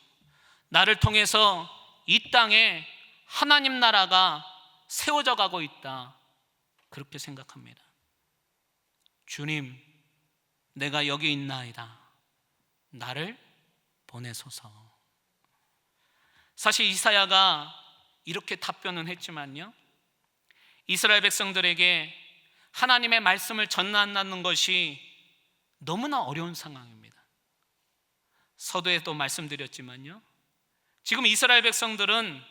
나를 통해서 이 땅에 하나님 나라가 세워져 가고 있다, 그렇게 생각합니다. 주님, 내가 여기 있나이다. 나를 보내소서. 사실 이사야가 이렇게 답변은 했지만요, 이스라엘 백성들에게 하나님의 말씀을 전한다는 것이 너무나 어려운 상황입니다. 서두에도 말씀드렸지만요, 지금 이스라엘 백성들은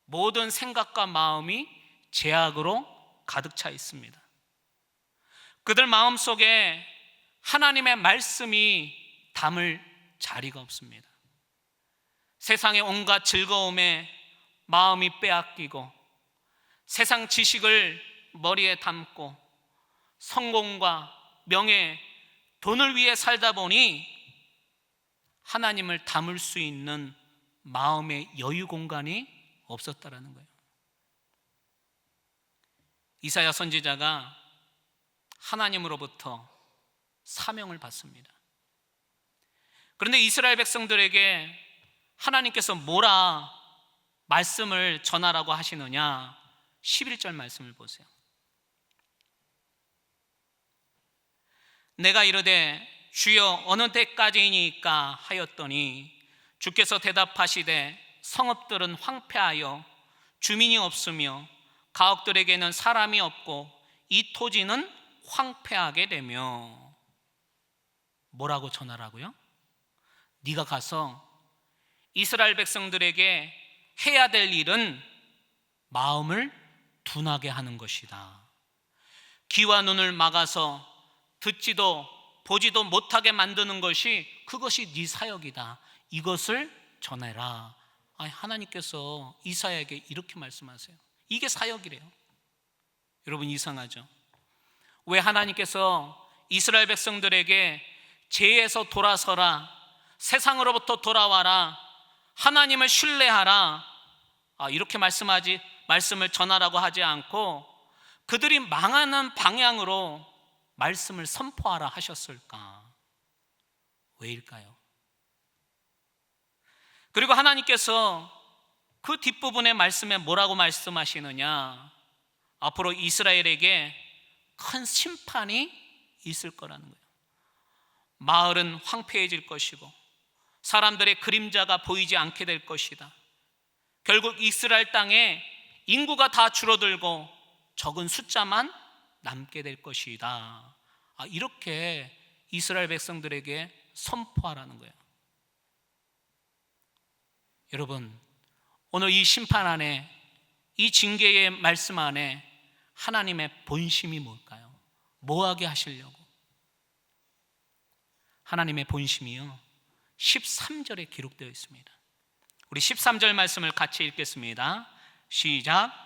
모든 생각과 마음이 죄악으로 가득 차 있습니다. 그들 마음속에 하나님의 말씀이 담을 자리가 없습니다. 세상의 온갖 즐거움에 마음이 빼앗기고, 세상 지식을 머리에 담고 성공과 명예, 돈을 위해 살다 보니 하나님을 담을 수 있는 마음의 여유 공간이 없었다라는 거예요. 이사야 선지자가 하나님으로부터 사명을 받습니다. 그런데 이스라엘 백성들에게 하나님께서 뭐라 말씀을 전하라고 하시느냐? 11절 말씀을 보세요. 내가 이르되 주여 어느 때까지이니까 하였더니 주께서 대답하시되 성읍들은 황폐하여 주민이 없으며 가옥들에게는 사람이 없고 이 토지는 황폐하게 되며. 뭐라고 전하라고요? 네가 가서 이스라엘 백성들에게 해야 될 일은 마음을 둔하게 하는 것이다. 귀와 눈을 막아서 듣지도 보지도 못하게 만드는 것이, 그것이 네 사역이다. 이것을 전해라. 하나님께서 이사야에게 이렇게 말씀하세요. 이게 사역이래요. 여러분, 이상하죠? 왜 하나님께서 이스라엘 백성들에게 죄에서 돌아서라, 세상으로부터 돌아와라, 하나님을 신뢰하라, 이렇게 말씀을 전하라고 하지 않고 그들이 망하는 방향으로 말씀을 선포하라 하셨을까? 왜일까요? 그리고 하나님께서 그 뒷부분의 말씀에 뭐라고 말씀하시느냐? 앞으로 이스라엘에게 큰 심판이 있을 거라는 거예요. 마을은 황폐해질 것이고 사람들의 그림자가 보이지 않게 될 것이다. 결국 이스라엘 땅에 인구가 다 줄어들고 적은 숫자만 남게 될 것이다. 이렇게 이스라엘 백성들에게 선포하라는 거예요. 여러분, 오늘 이 심판 안에, 이 징계의 말씀 안에 하나님의 본심이 뭘까요? 뭐하게 하시려고? 하나님의 본심이요, 13절에 기록되어 있습니다. 우리 13절 말씀을 같이 읽겠습니다. 시작.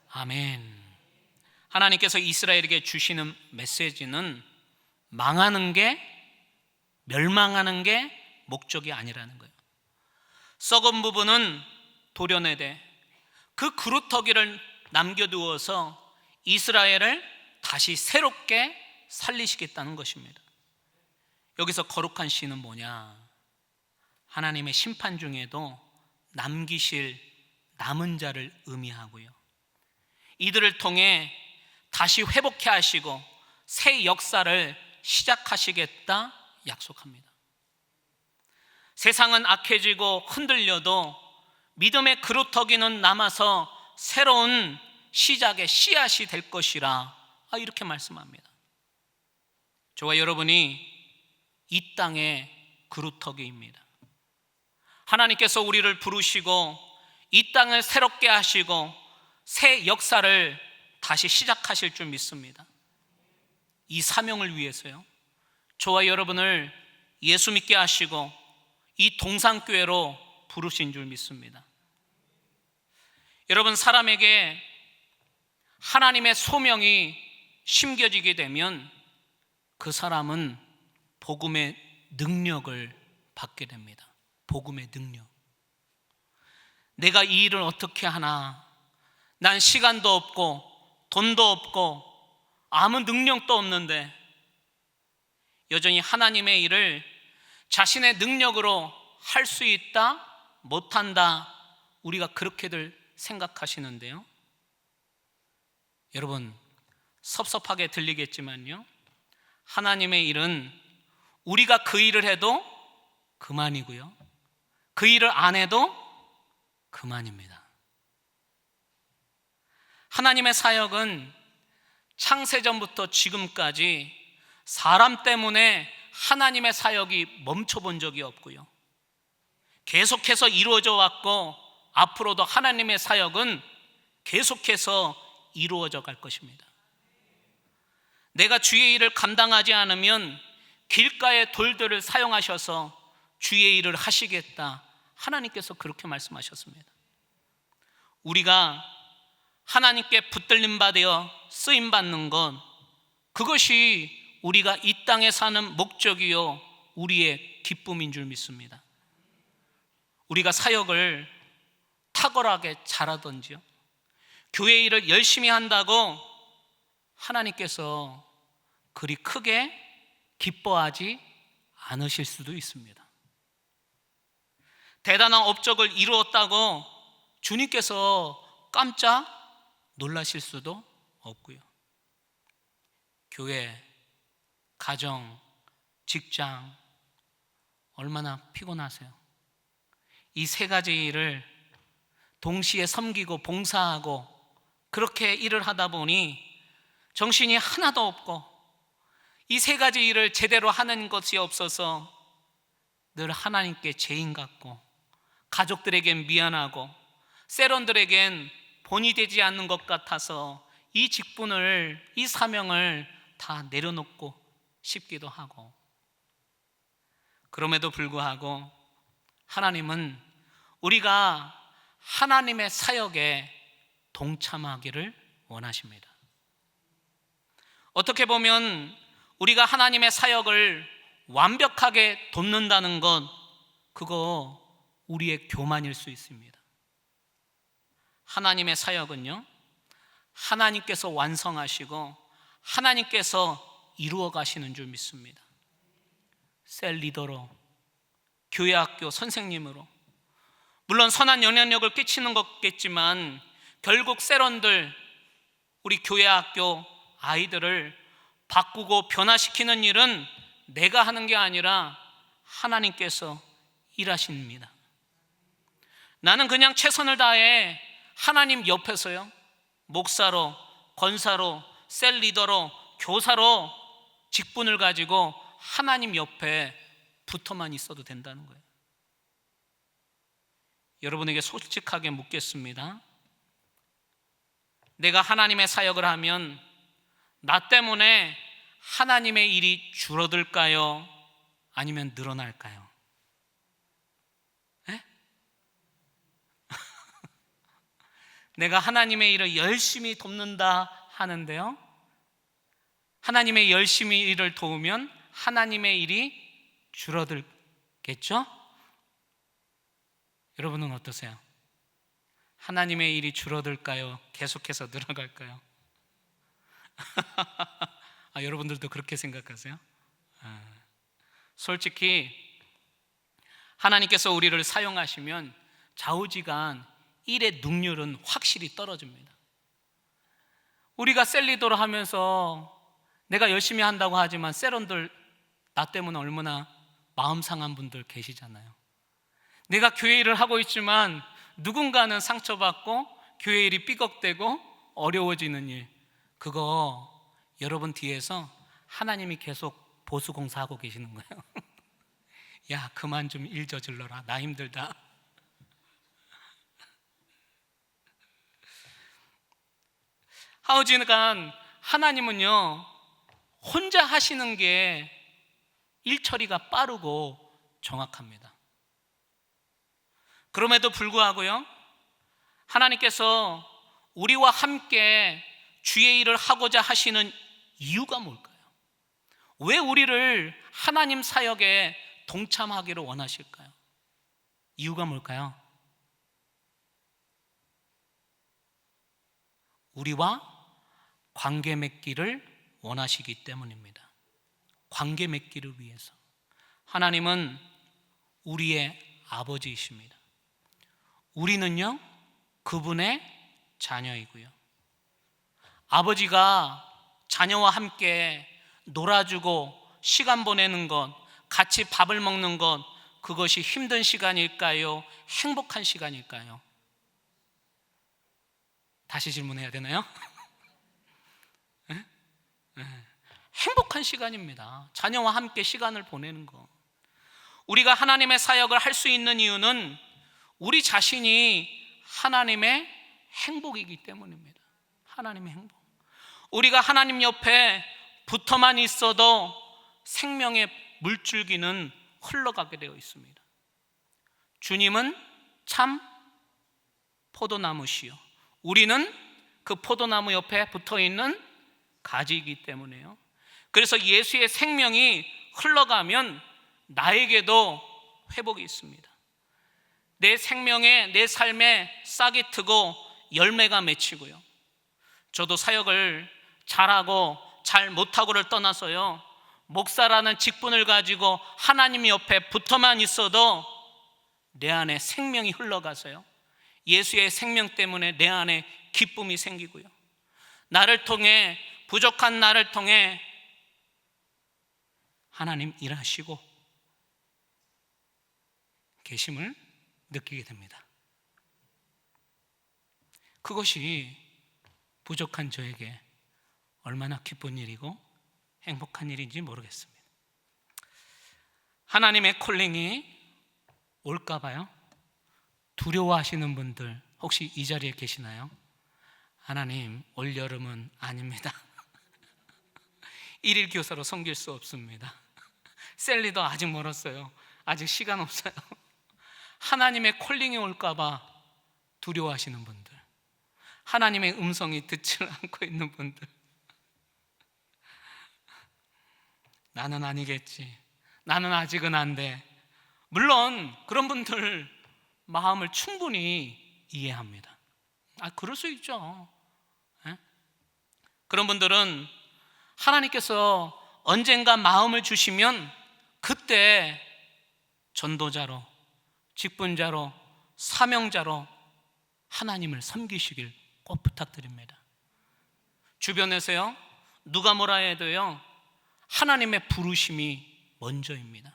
아멘. 하나님께서 이스라엘에게 주시는 메시지는 망하는 게, 멸망하는 게 목적이 아니라는 거예요. 썩은 부분은 도려내되 그 그루터기를 남겨두어서 이스라엘을 다시 새롭게 살리시겠다는 것입니다. 여기서 거룩한 씨는 뭐냐? 하나님의 심판 중에도 남기실 남은 자를 의미하고요, 이들을 통해 다시 회복해 하시고 새 역사를 시작하시겠다 약속합니다. 세상은 악해지고 흔들려도 믿음의 그루터기는 남아서 새로운 시작의 씨앗이 될 것이라, 이렇게 말씀합니다. 저와 여러분이 이 땅의 그루터기입니다. 하나님께서 우리를 부르시고 이 땅을 새롭게 하시고 새 역사를 다시 시작하실 줄 믿습니다. 이 사명을 위해서요, 저와 여러분을 예수 믿게 하시고 이 동산교회로 부르신 줄 믿습니다. 여러분, 사람에게 하나님의 소명이 심겨지게 되면 그 사람은 복음의 능력을 받게 됩니다. 복음의 능력. 내가 이 일을 어떻게 하나? 난 시간도 없고 돈도 없고 아무 능력도 없는데 여전히 하나님의 일을 자신의 능력으로 할 수 있다 못한다, 우리가 그렇게들 생각하시는데요. 여러분, 섭섭하게 들리겠지만요, 하나님의 일은 우리가 그 일을 해도 그만이고요, 그 일을 안 해도 그만입니다. 하나님의 사역은 창세전부터 지금까지 사람 때문에 하나님의 사역이 멈춰본 적이 없고요, 계속해서 이루어져 왔고 앞으로도 하나님의 사역은 계속해서 이루어져 갈 것입니다. 내가 주의 일을 감당하지 않으면 길가의 돌들을 사용하셔서 주의 일을 하시겠다, 하나님께서 그렇게 말씀하셨습니다. 우리가 하나님께 붙들림 받아 쓰임 받는 것, 그것이 우리가 이 땅에 사는 목적이요 우리의 기쁨인 줄 믿습니다. 우리가 사역을 탁월하게 잘하든지요, 교회 일을 열심히 한다고 하나님께서 그리 크게 기뻐하지 않으실 수도 있습니다. 대단한 업적을 이루었다고 주님께서 깜짝 놀라실 수도 없고요. 교회, 가정, 직장 얼마나 피곤하세요? 이 세 가지 일을 동시에 섬기고 봉사하고 그렇게 일을 하다 보니 정신이 하나도 없고 이 세 가지 일을 제대로 하는 것이 없어서 늘 하나님께 죄인 같고 가족들에겐 미안하고 세런들에겐 본이 되지 않는 것 같아서 이 직분을, 이 사명을 다 내려놓고 싶기도 하고, 그럼에도 불구하고 하나님은 우리가 하나님의 사역에 동참하기를 원하십니다. 어떻게 보면 우리가 하나님의 사역을 완벽하게 돕는다는 것, 그거 우리의 교만일 수 있습니다. 하나님의 사역은요, 하나님께서 완성하시고 하나님께서 이루어 가시는 줄 믿습니다. 셀 리더로, 교회 학교 선생님으로, 물론 선한 영향력을 끼치는 것겠지만 결국 셀원들, 우리 교회 학교 아이들을 바꾸고 변화시키는 일은 내가 하는 게 아니라 하나님께서 일하십니다. 나는 그냥 최선을 다해 하나님 옆에서요, 목사로, 권사로, 셀 리더로, 교사로 직분을 가지고 하나님 옆에 붙어만 있어도 된다는 거예요. 여러분에게 솔직하게 묻겠습니다. 내가 하나님의 사역을 하면 나 때문에 하나님의 일이 줄어들까요? 아니면 늘어날까요? 에? 내가 하나님의 일을 열심히 돕는다 하는데요, 하나님의 열심히 일을 도우면 하나님의 일이 줄어들겠죠? 여러분은 어떠세요? 하나님의 일이 줄어들까요? 계속해서 늘어갈까요? 여러분들도 그렇게 생각하세요? 솔직히 하나님께서 우리를 사용하시면 좌우지간 일의 능률은 확실히 떨어집니다. 우리가 셀리더로 하면서 내가 열심히 한다고 하지만 셀원들 나 때문에 얼마나 마음 상한 분들 계시잖아요. 내가 교회 일을 하고 있지만 누군가는 상처받고 교회 일이 삐걱대고 어려워지는 일, 그거 여러분 뒤에서 하나님이 계속 보수공사하고 계시는 거예요. 야, 그만 좀 일 저질러라, 나 힘들다. 하우지간 하나님은요, 혼자 하시는 게 일 처리가 빠르고 정확합니다. 그럼에도 불구하고요, 하나님께서 우리와 함께 주의 일을 하고자 하시는 이유가 뭘까요? 왜 우리를 하나님 사역에 동참하기를 원하실까요? 이유가 뭘까요? 우리와 관계 맺기를 원하시기 때문입니다. 관계 맺기를 위해서. 하나님은 우리의 아버지이십니다. 우리는요, 그분의 자녀이고요. 아버지가 자녀와 함께 놀아주고 시간 보내는 것, 같이 밥을 먹는 것, 그것이 힘든 시간일까요? 행복한 시간일까요? 다시 질문해야 되나요? 네? 네. 행복한 시간입니다. 자녀와 함께 시간을 보내는 것. 우리가 하나님의 사역을 할 수 있는 이유는 우리 자신이 하나님의 행복이기 때문입니다. 하나님의 행복. 우리가 하나님 옆에 붙어만 있어도 생명의 물줄기는 흘러가게 되어 있습니다. 주님은 참 포도나무시요, 우리는 그 포도나무 옆에 붙어있는 가지이기 때문에요. 그래서 예수의 생명이 흘러가면 나에게도 회복이 있습니다. 내 생명에, 내 삶에 싹이 트고 열매가 맺히고요. 저도 사역을 잘하고 잘 못하고를 떠나서요, 목사라는 직분을 가지고 하나님 옆에 붙어만 있어도 내 안에 생명이 흘러가서요, 예수의 생명 때문에 내 안에 기쁨이 생기고요, 나를 통해, 부족한 나를 통해 하나님 일하시고 계심을 느끼게 됩니다. 그것이 부족한 저에게 얼마나 기쁜 일이고 행복한 일인지 모르겠습니다. 하나님의 콜링이 올까 봐요, 두려워하시는 분들 혹시 이 자리에 계시나요? 하나님, 올여름은 아닙니다. 일일 교사로 섬길 수 없습니다. 셀리도 아직 멀었어요. 아직 시간 없어요. 하나님의 콜링이 올까 봐 두려워하시는 분들, 하나님의 음성이 듣지를 않고 있는 분들, 나는 아니겠지, 나는 아직은 안 돼. 물론 그런 분들 마음을 충분히 이해합니다. 그럴 수 있죠. 그런 분들은 하나님께서 언젠가 마음을 주시면 그때 전도자로, 직분자로, 사명자로 하나님을 섬기시길 꼭 부탁드립니다. 주변에서요, 누가 뭐라 해도요, 하나님의 부르심이 먼저입니다.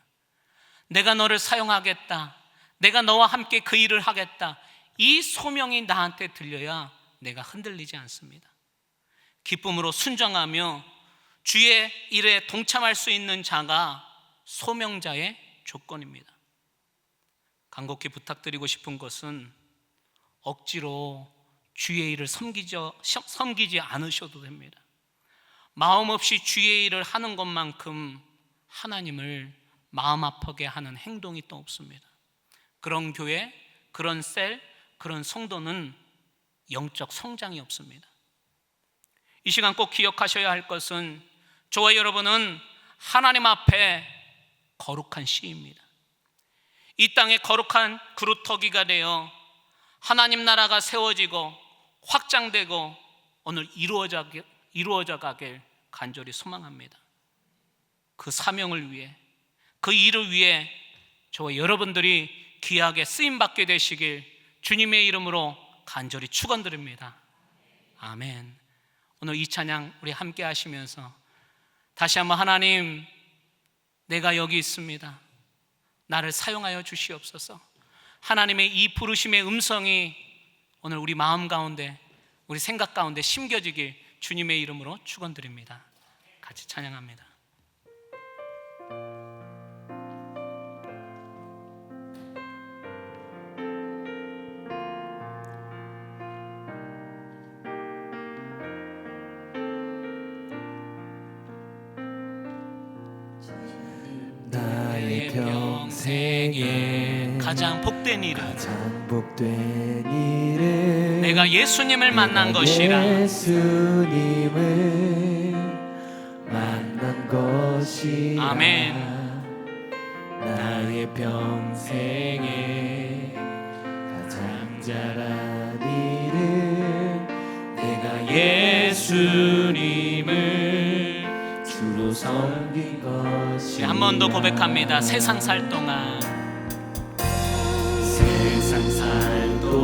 내가 너를 사용하겠다, 내가 너와 함께 그 일을 하겠다, 이 소명이 나한테 들려야 내가 흔들리지 않습니다. 기쁨으로 순종하며 주의 일에 동참할 수 있는 자가 소명자의 조건입니다. 간곡히 부탁드리고 싶은 것은 억지로 주의 일을 섬기지 않으셔도 됩니다. 마음 없이 주의 일을 하는 것만큼 하나님을 마음 아프게 하는 행동이 또 없습니다. 그런 교회, 그런 셀, 그런 성도는 영적 성장이 없습니다. 이 시간 꼭 기억하셔야 할 것은 저와 여러분은 하나님 앞에 거룩한 씨입니다. 이 땅에 거룩한 그루터기가 되어 하나님 나라가 세워지고 확장되고 오늘 이루어져 가길 간절히 소망합니다. 그 사명을 위해, 그 일을 위해 저와 여러분들이 귀하게 쓰임받게 되시길 주님의 이름으로 간절히 축원드립니다. 아멘. 오늘 이 찬양 우리 함께 하시면서 다시 한번, 하나님, 내가 여기 있습니다, 나를 사용하여 주시옵소서. 하나님의 이 부르심의 음성이 오늘 우리 마음 가운데, 우리 생각 가운데 심겨지길 주님의 이름으로 축원드립니다. 같이 찬양합니다. 나의 평생에 가장 복된 일은 가장 복된 일은 내가 예수님을 만난 것이라. 예수님을 만난 것이라. 아멘. 나의 평생에 가장 잘한 일은 내가 예수님을 주로 섬긴 것이라. 한 번 더 고백합니다. 세상 살 동안, 세상 살 동안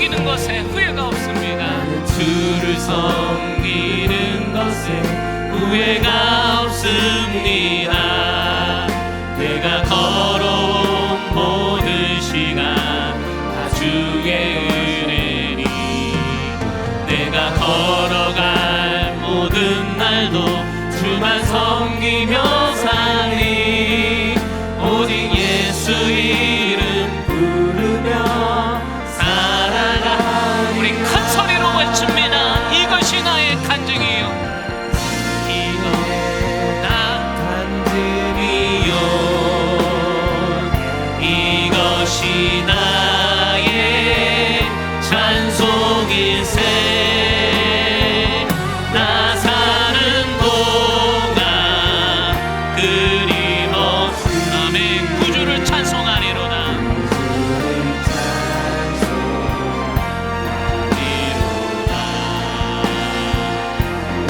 섬기는 것에 후회가 없습니다. 주를 섬기는 것에 후회가 없습니다. 내가 걸어온 모든 시간 다 주의 은혜니, 내가 걸어갈 모든 날도 주만 섬기며 살리. 오직 예수 이름 부르며 살아가. 우리 큰 소리로 외칩니다. 이것이 나의 간증이요, 이것이 나의 찬송일세. 나 사는 동안 끊임없이 아멘. 구주를 찬송하리로다.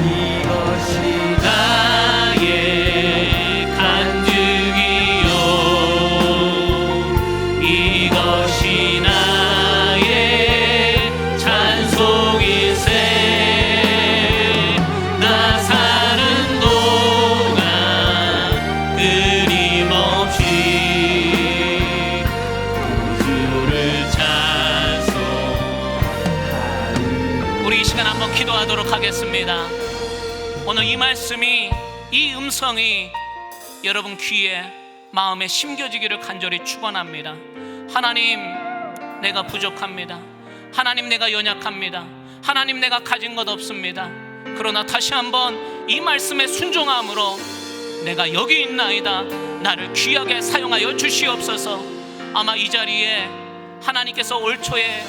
이것이 나의 간증이요, 이것이 나의 찬송일세. 나 사는 동안 끊임없이 주를 찬송하리. 우리 이 시간 한번 기도하도록 하겠습니다. 오늘 이 말씀이, 이 음성이 여러분 귀에, 마음에 심겨지기를 간절히 축원합니다. 하나님, 내가 부족합니다. 하나님, 내가 연약합니다. 하나님, 내가 가진 것 없습니다. 그러나 다시 한번 이 말씀에 순종함으로 내가 여기 있나이다, 나를 귀하게 사용하여 주시옵소서. 아마 이 자리에 하나님께서 올 초에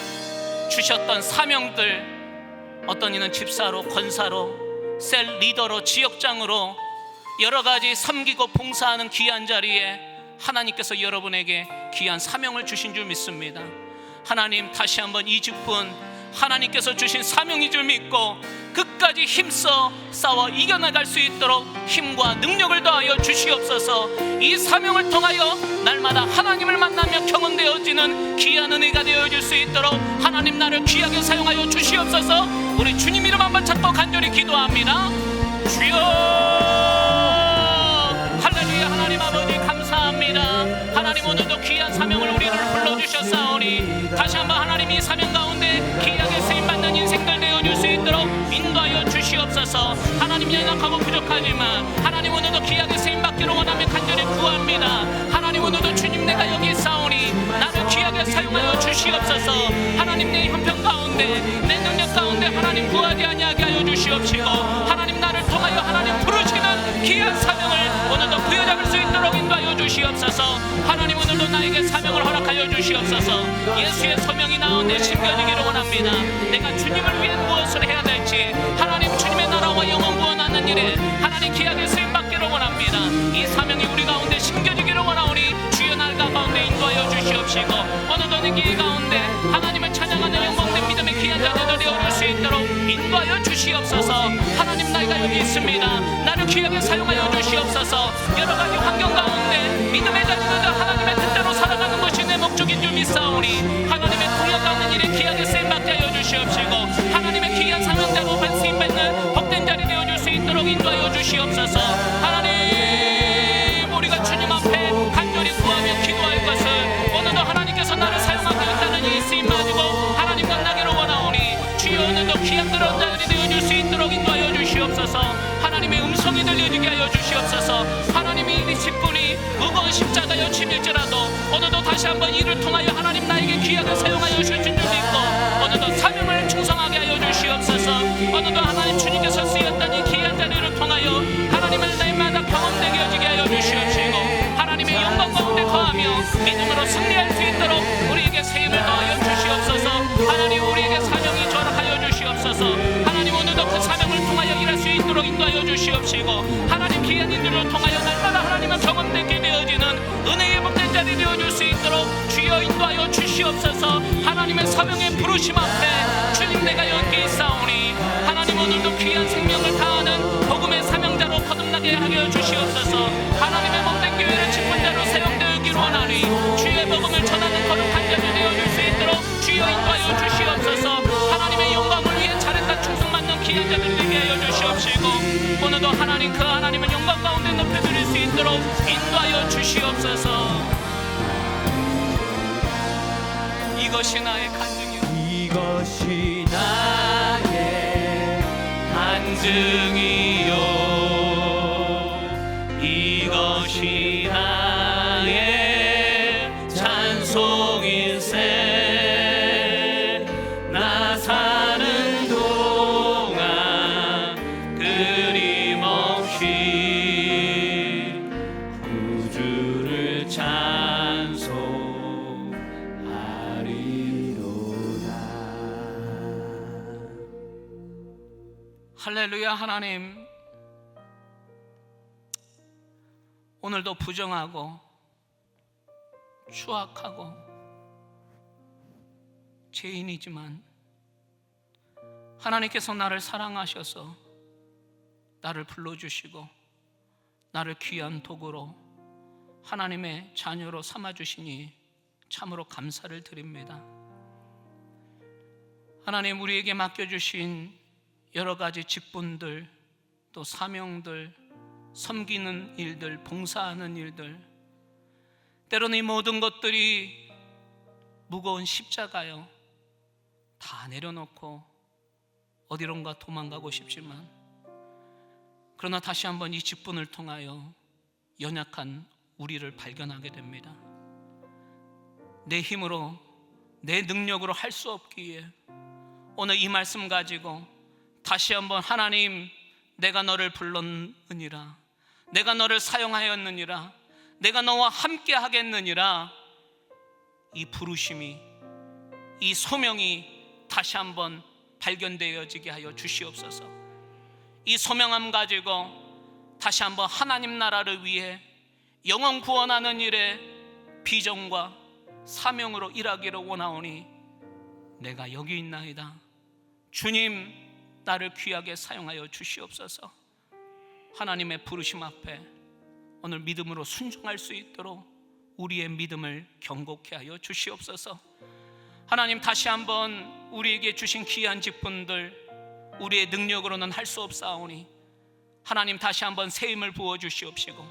주셨던 사명들, 어떤 이는 집사로, 권사로, 셀 리더로, 지역장으로 여러 가지 섬기고 봉사하는 귀한 자리에 하나님께서 여러분에게 귀한 사명을 주신 줄 믿습니다. 하나님, 다시 한번 이 직분 하나님께서 주신 사명인 줄 믿고 끝까지 힘써 싸워 이겨나갈 수 있도록 힘과 능력을 더하여 주시옵소서. 이 사명을 통하여 날마다 하나님을 만나며 경험되어지는 귀한 은혜가 되어줄 수 있도록 하나님, 나를 귀하게 사용하여 주시옵소서. 우리 주님 이름 한번 찾고 간절히 기도합니다. 주여, 할렐루야. 하나님 아버지 감사합니다. 하나님, 오늘도 귀한 사명을 우리를 불러주셨사오니 다시 한번 하나님, 이 사명 가운데 귀하게 쓰임받는 인생들 되어줄 수 있도록 인도하여 주시옵소서. 하나님, 연약하고 부족하지만 하나님, 오늘도 귀하게 쓰임받기를 원하며 간절히 구합니다. 하나님, 오늘도 주님, 내가 여기 있사오니 나를 귀하게 사용하여 주시옵소서. 하나님, 내 형편 가운데, 내 능력 가운데 하나님 구하지 아니하게 하여 주시옵시고, 하나님, 나를 통하여 하나님 부르시는 귀한 사명을 오늘도 부여잡을 수 있도록 인도하여 주시옵소서. 하나님, 오늘도 나에게 사명을 허락하여 주시옵소서. 예수의 소명이 나오는데 심겨지기를 원합니다. 내가 주님을 위해 무엇을 해야 될지, 하나님, 주님의 나라와 영원 구원하는 일에 하나님 귀하게 쓰임받기를 원합니다. 이 사명이 우리 가운데 심겨지기를 원하오니 주여, 날 가운데 인도하여 주시옵시고, 오늘도 내 길 가운데 하나님을 찬양하는 영광된 믿음의 귀한 자녀들 되어줄 수 있도록 인도하여 주시옵소서. 하나님, 나이가 여기 있습니다. 나를 귀하게 사용하여 주시옵소서. 여러 가지 환경 가운데 믿음의 자녀들 하나님의 뜻대로 살아가는 것이 내 목적인 줄 믿사오니 하나님의 통역하는 일에 귀하게 쓰임받게 하여 주시옵시고, 하나님의 귀한 사명자로 쓰임받는 복된 자리 되어줄 수 있도록 인도하여 주시옵소서. 하나님, 우리가 주님 앞에 간절히 구하며 기도할 것을 오늘도 하나님께서 나를 사용하고 있다는 이 쓰임 가지고 하나님 만나기를 원하오니 주여, 오늘도 귀한 그런 자들이 되어줄 수 있도록 인도하여 주시옵소서. 하나님의 음성이 들려지게 하여 주시옵소서. 하나님이 이 직분이 무거운 십자가여 짐일지라도 오늘도 다시 한번 이를 통하여 하나님, 나에게 귀하게 사용하여 주실 줄 믿고 오늘도 사명을 충성하게 하여 주시옵소서. 오늘도 하나님, 주님께서 쓰였던 이 귀한 자리를 통하여 하나님을 날마다 경험되게 해지게 하여 주시옵시고, 하나님의 영광 가운데 거하며 믿음으로 승리할 수 있도록 우리에게 세임을 더하여 주시옵소서. 하나님, 우리에게 사명이 전하여 주시옵소서. 하나님, 오늘도 그 사명을 통하여 일할 수 있도록 인도하여 주시옵시고, 하나님, 귀한 인들을 통하여 날마다 하나님을 경험되게 되어지는 은혜의 복된 자리 되어줄 수 있도록 주여 인도하여 주시옵소서. 하나님의 사명의 부르심 앞에 주님, 내가 여기 있사오니 하나님, 오늘도 귀한 생명을 다하는 복음의 사명자로 거듭나게 하여 주시옵소서. 하나님의 몸된 교회를 직분자로 사용되기를 원하니 주의 복음을 전하는 거룩한 자들 되어줄 수 있도록 주여 인도하여 주시옵소서. 주시옵시고 오늘도 하나님 그 하나님의 영광 가운데 높여드릴 수 있도록 인도하여 주시옵소서. 이것이 나의 간증이요, 이것이 나의 간증이요, 이것이 나의 찬송일세. 나 사는 동안 끊임없이 구주를 할렐루야. 하나님, 오늘도 부정하고 추악하고 죄인이지만 하나님께서 나를 사랑하셔서 나를 불러주시고 나를 귀한 도구로 하나님의 자녀로 삼아주시니 참으로 감사를 드립니다. 하나님, 우리에게 맡겨주신 여러 가지 직분들, 또 사명들, 섬기는 일들, 봉사하는 일들, 때로는 이 모든 것들이 무거운 십자가요, 다 내려놓고 어디론가 도망가고 싶지만, 그러나 다시 한번 이 직분을 통하여 연약한 우리를 발견하게 됩니다. 내 힘으로, 내 능력으로 할 수 없기에 오늘 이 말씀 가지고 다시 한번 하나님, 내가 너를 불렀느니라, 내가 너를 사용하였느니라, 내가 너와 함께 하겠느니라, 이 부르심이, 이 소명이 다시 한번 발견되어지게 하여 주시옵소서. 이 소명함 가지고 다시 한번 하나님 나라를 위해 영혼 구원하는 일에 비전과 사명으로 일하기를 원하오니 내가 여기 있나이다. 주님, 나를 귀하게 사용하여 주시옵소서. 하나님의 부르심 앞에 오늘 믿음으로 순종할 수 있도록 우리의 믿음을 견고케 하여 주시옵소서. 하나님, 다시 한번 우리에게 주신 귀한 직분들 우리의 능력으로는 할 수 없사오니 하나님, 다시 한번 새 힘을 부어 주시옵시고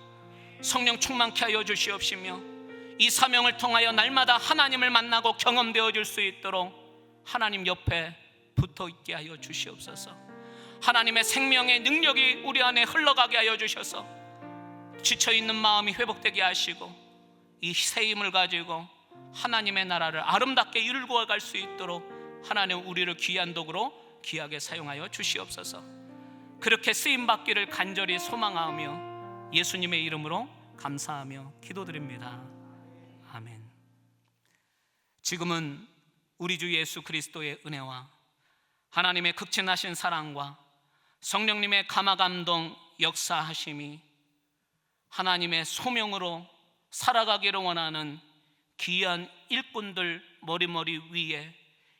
성령 충만케 하여 주시옵시며 이 사명을 통하여 날마다 하나님을 만나고 경험되어 줄 수 있도록 하나님 옆에 붙어 있게 하여 주시옵소서. 하나님의 생명의 능력이 우리 안에 흘러가게 하여 주셔서 지쳐있는 마음이 회복되게 하시고 이 새 힘을 가지고 하나님의 나라를 아름답게 이루어 갈 수 있도록 하나님, 우리를 귀한 도구로 귀하게 사용하여 주시옵소서. 그렇게 쓰임받기를 간절히 소망하며 예수님의 이름으로 감사하며 기도드립니다. 아멘. 지금은 우리 주 예수 그리스도의 은혜와 하나님의 극진하신 사랑과 성령님의 감화감동 역사하심이 하나님의 소명으로 살아가기를 원하는 귀한 일꾼들 머리머리 위에,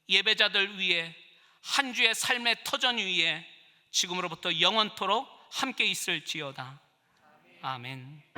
예배자들 위에, 한 주의 삶의 터전 위에 지금으로부터 영원토록 함께 있을지어다. 아멘.